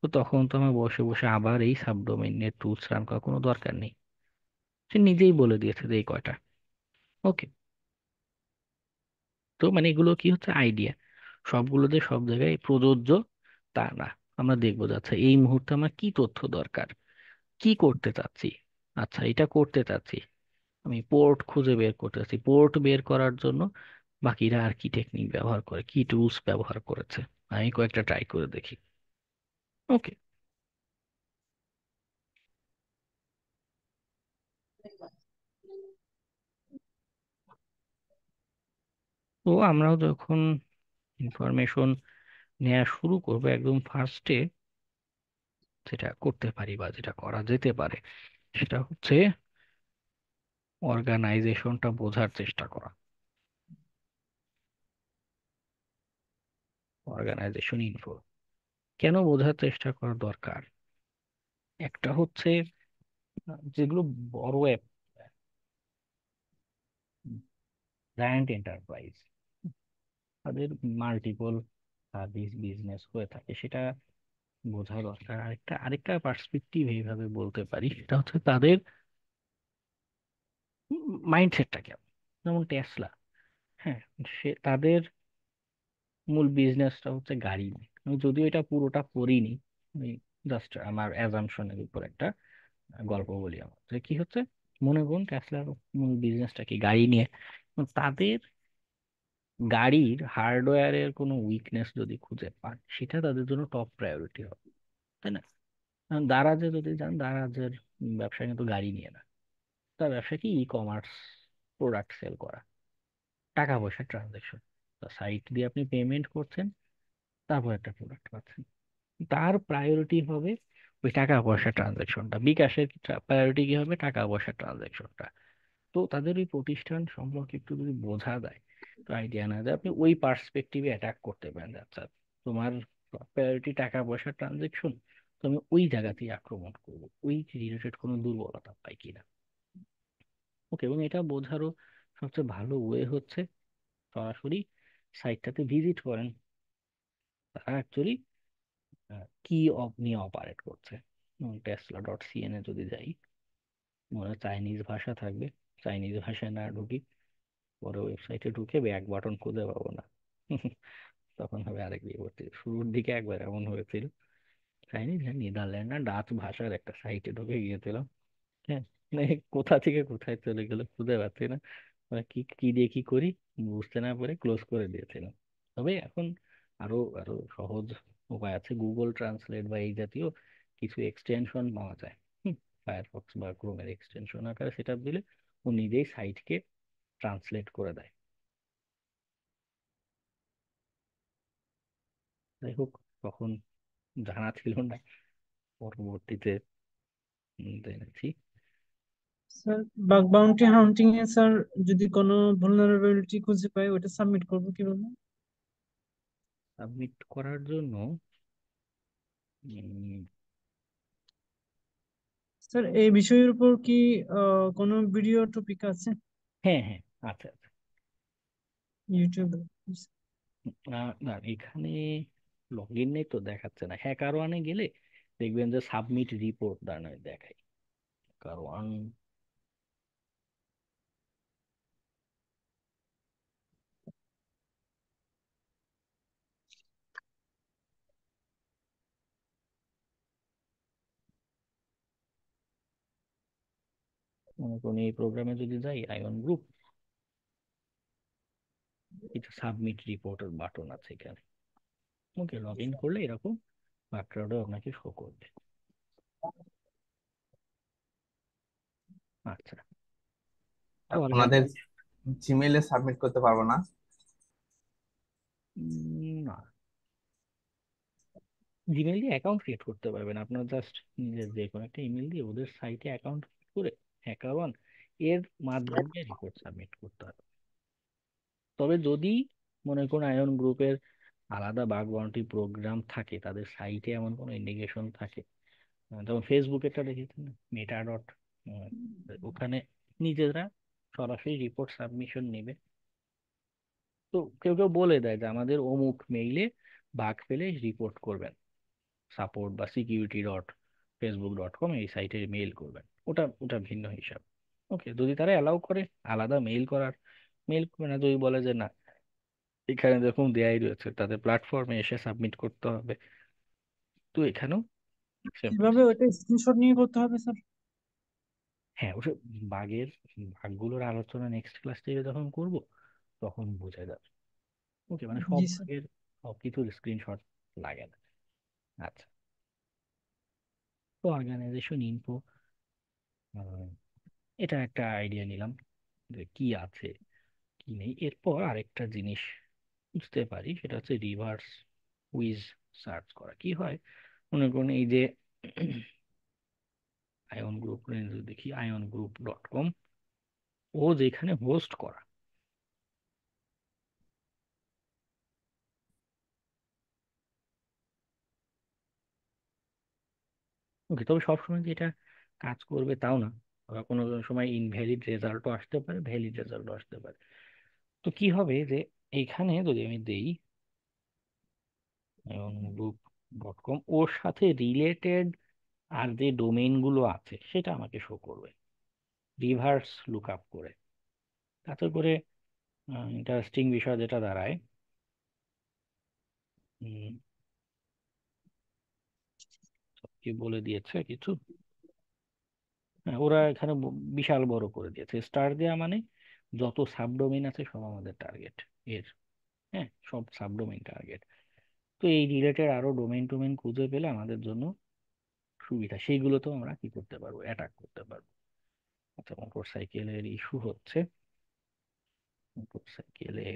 তো তখন তো আমার বসে বসে আবার এই সাবডোমেইনের টুলস রান করার কোনো দরকার নেই। সে নিজেই বলে দিয়েছে যে এই কয়টা। ওকে, তো মানে এগুলো কি হচ্ছে আইডিয়া, সবগুলো যে সব জায়গায় প্রযোজ্য তা না। আমরা দেখবো যাচ্ছে এই মুহূর্তে আমার কি তথ্য দরকার, কি করতে চাচ্ছি। আচ্ছা এটা করতে চাচ্ছি, আমি পোর্ট খুঁজে বের করতে চাচ্ছি। পোর্ট বের করার জন্য বাকিরা আর কি টেকনিক ব্যবহার করে, কি টুলস ব্যবহার করেছে, আমি কয়েকটা ট্রাই করে দেখি। ওকে, তো আমরাও যখন ইনফরমেশন নেওয়া শুরু করবো একদম ফার্স্টে যেটা করতে পারি বা যেটা করা যেতে পারে সেটা হচ্ছে অর্গানাইজেশনটা বোঝার চেষ্টা করা। অর্গানাইজেশন ইনফো কেন বোঝার চেষ্টা করা দরকার? একটা হচ্ছে যেগুলো বড় অ্যাপ, জায়ান্ট এন্টারপ্রাইজ, তাদের মাল্টিপল সার্ভিস বিজনেস হয়ে থাকে, সেটা বোঝা দরকার। আরেকটা আরেকটা পার্সপেক্টিভ এইভাবে বলতে পারি, সেটা হচ্ছে তাদের মাইন্ডসেটটা কেমন। যেমন টেসলা, হ্যাঁ, সে তাদের মূল বিজনেসটা হচ্ছে গাড়ি নিয়ে। আমি যদিও এটা পুরোটা পড়িনি, আমি জাস্ট আমার অ্যাজাম্পশনের উপর একটা গল্প বলি। আমার যে কি হচ্ছে, মনে করুন টেসলার মূল বিজনেসটা কি গাড়ি নিয়ে, এবং তাদের গাড়ির হার্ডওয়্যারের কোনো উইকনেস যদি খুঁজে পান সেটা তাদের জন্য টপ প্রায়োরিটি হবে, তাই না? দারাজে যদি যান, দারাজের ব্যবসা কিন্তু গাড়ি নিয়ে না, তার ব্যবসা কি ই কমার্স প্রোডাক্ট সেল করা, টাকা পয়সা ট্রানজাকশন। সাইট দিয়ে আপনি পেমেন্ট করছেন, তারপর একটা প্রোডাক্ট পাচ্ছেন। তার প্রায়োরিটি হবে ওই টাকা পয়সা ট্রানজাকশনটা। বিকাশের প্রায়োরিটি কি হবে? টাকা পয়সা ট্রানজাকশনটা। তো তাদের ওই প্রতিষ্ঠান সম্পর্কে একটু যদি বোঝা যায়, তো আইডিয়া না যায়, আপনি ওই পার্সপেক্টিভে অ্যাটাক করতে পারেন যে, আচ্ছা তোমার প্রায়োরিটি টাকা পয়সা ট্রানজেকশন, তো আমি ওই জায়গাতেই আক্রমণ করব, ওই রিলেটেড কোনো দুর্বলতা পাই কিনা। ওকে, এবং এটা বোঝারও সবচেয়ে ভালো ওয়ে হচ্ছে সরাসরি সাইটটাতে ভিজিট করেন, তারা অ্যাকচুয়ালি কি নিয়ে অপারেট করছে। টেসলা ডট সিএন এ যদি যাই, মনে হয় চাইনিজ ভাষা থাকবে, চাইনিজ ভাষায় না ঢুকি, পরে ওয়েবসাইটে ঢুকে ব্যাক বাটন খুঁজে পাবো না। তখন হবে আরেক বিপত্তি। শুরুর দিকে একবার এমন হয়েছিল, চাইনিজ হ্যাঁ নেদারল্যান্ড না ডাচ ভাষার একটা সাইটে ঢুকে গিয়েছিলাম, হ্যাঁ, মানে কোথা থেকে কোথায় চলে গেল খুঁজে পাচ্ছি না, মানে কি কি দিয়ে কি করি বুঝতে না পারে ক্লোজ করে দিয়েছিলাম। তবে এখন আরো আরো সহজ উপায় আছে, গুগল ট্রান্সলেট বা এই জাতীয় কিছু এক্সটেনশন পাওয়া যায়। ফায়ারফক্স বা ক্রোমের এক্সটেনশন আকারে সেটা দিলে ও নিজেই সাইটকে ট্রান্সলেট করে দেয়। যাই হোক, তখন জানা ছিল না, পরবর্তীতে জেনেছি। স্যার, বাগ বাউন্টি হান্টিং এ স্যার যদি কোনো vulnerability খুঁজে পাই ওটা সাবমিট করবো কিভাবে? সাবমিট করার জন্য উম, স্যার এই বিষয়ের উপর কি কোনো ভিডিও টপিক আছে হ্যাঁ হ্যাঁ, আচ্ছা আচ্ছা। ইউটিউবে? না, এখানে লগ ইন নেই তো দেখাচ্ছে না। হ্যাকার ওয়ানে গেলে দেখবেন যে সাবমিট রিপোর্ট দাঁড়ায় দেখাই, কারণ মনে করুন এই প্রোগ্রামে যদি যাই আইওন গ্রুপ, এটা সাবমিট রিপোর্টের বাটন আছে এখানে। ওকে, লগ ইন করলে এরকম বার্তাটাও আপনাকে শো করবে। আচ্ছা, তো ওনাদের অর্গানাইজ জিমেইলে সাবমিট করতে পারবো না? না, জিমেইল দিয়ে অ্যাকাউন্ট ক্রিয়েট করতে পারবেন আপনার, জাস্ট নিজের যে কোনো একটা ইমেল দিয়ে ওদের সাইটে অ্যাকাউন্ট করে হ্যাকার ওয়ান এর মাধ্যমে রিপোর্ট সাবমিট করতে হবে। তবে যদি মনে করুন আয়ন গ্রুপের আলাদা বাগ বাউন্টি প্রোগ্রাম থাকে, তাদের সাইটে এমন কোনো ইন্ডিকেশন থাকে, যেমন ফেসবুকেরটা দেখেছেন না, মেটা ডট, ওখানে নিজেরা সরাসরি রিপোর্ট সাবমিশন নেবে। তো কেউ কেউ বলে দেয় যে আমাদের অমুক মেইলে বাগ পেলে রিপোর্ট করবেন, সাপোর্ট বা security.facebook.com এই সাইটে মেইল করবেন, ওটা ওটা ভিন্ন হিসাব। ওকে, যদি তারা অ্যালাউ করে আলাদা মেইল করার, মেইল করবে না। যদি বলে যে না, এখানে যেরকম দেয়াই রয়েছে তাদের প্ল্যাটফর্মে এসে সাবমিট করতে হবে, তো এখানেও সেম কিভাবে প্রসেস। ওইটা স্ক্রিনশট নিয়ে করতে হবে স্যার? হ্যাঁ, ওসব বাগের ভাগগুলোর আলোচনা নেক্সট ক্লাস থেকে যখন করব তখন বোঝা যাবে। ওকে, মানে সব জি স্যার। ভাগের সব কিছুর স্ক্রিনশট লাগে না। আচ্ছা, তো অর্গানাইজেশন ইনফো, এটা একটা আইডিয়া নিলাম যে কি আছে কি নেই। এরপর আরেকটা জিনিস বুঝতে পারি, সেটা হচ্ছে রিভার্স কুইজ সার্চ করা। কি হয়, মনে করুন এই যে আয়ন গ্রুপ দেখি iongroup.com, ও যেখানে হোস্ট করা, ওকে, তবে সবসময় যে এটা কাজ করবে তাও না, আবার কোনো কোনো সময় ইনভ্যালিড রেজাল্টও আসতে পারে, ভ্যালিড রেজাল্টও আসতে পারে। তো কি হবে যে এইখানে যদি আমি দেই iongroup.com, ওর সাথে রিলেটেড আর যে ডোমেইন গুলো আছে সেটা আমাকে শো করবে রিভার্স লুক আপ করে। তাতে করে ইন্টারেস্টিং বিষয় যেটা দাঁড়ায়, উম, সব কি বলে দিয়েছে কিছু, হ্যাঁ, ওরা এখানে বিশাল বড় করে দিয়েছে, স্টার দেয়া মানে যত সাবডোমেইন আছে সব আমাদের টার্গেট এর। হ্যাঁ, সব সাবডোমেইন টার্গেট। তো এই রিলেটেড আরো ডোমেইন টোমেইন খুঁজে পেলে আমাদের জন্য সুবিধা, সেইগুলোতেও আমরা কি করতে পারবো, অ্যাটাক করতে পারবো। আচ্ছা, মোটর সাইকেলের ইস্যু হচ্ছে, মোটর সাইকেলে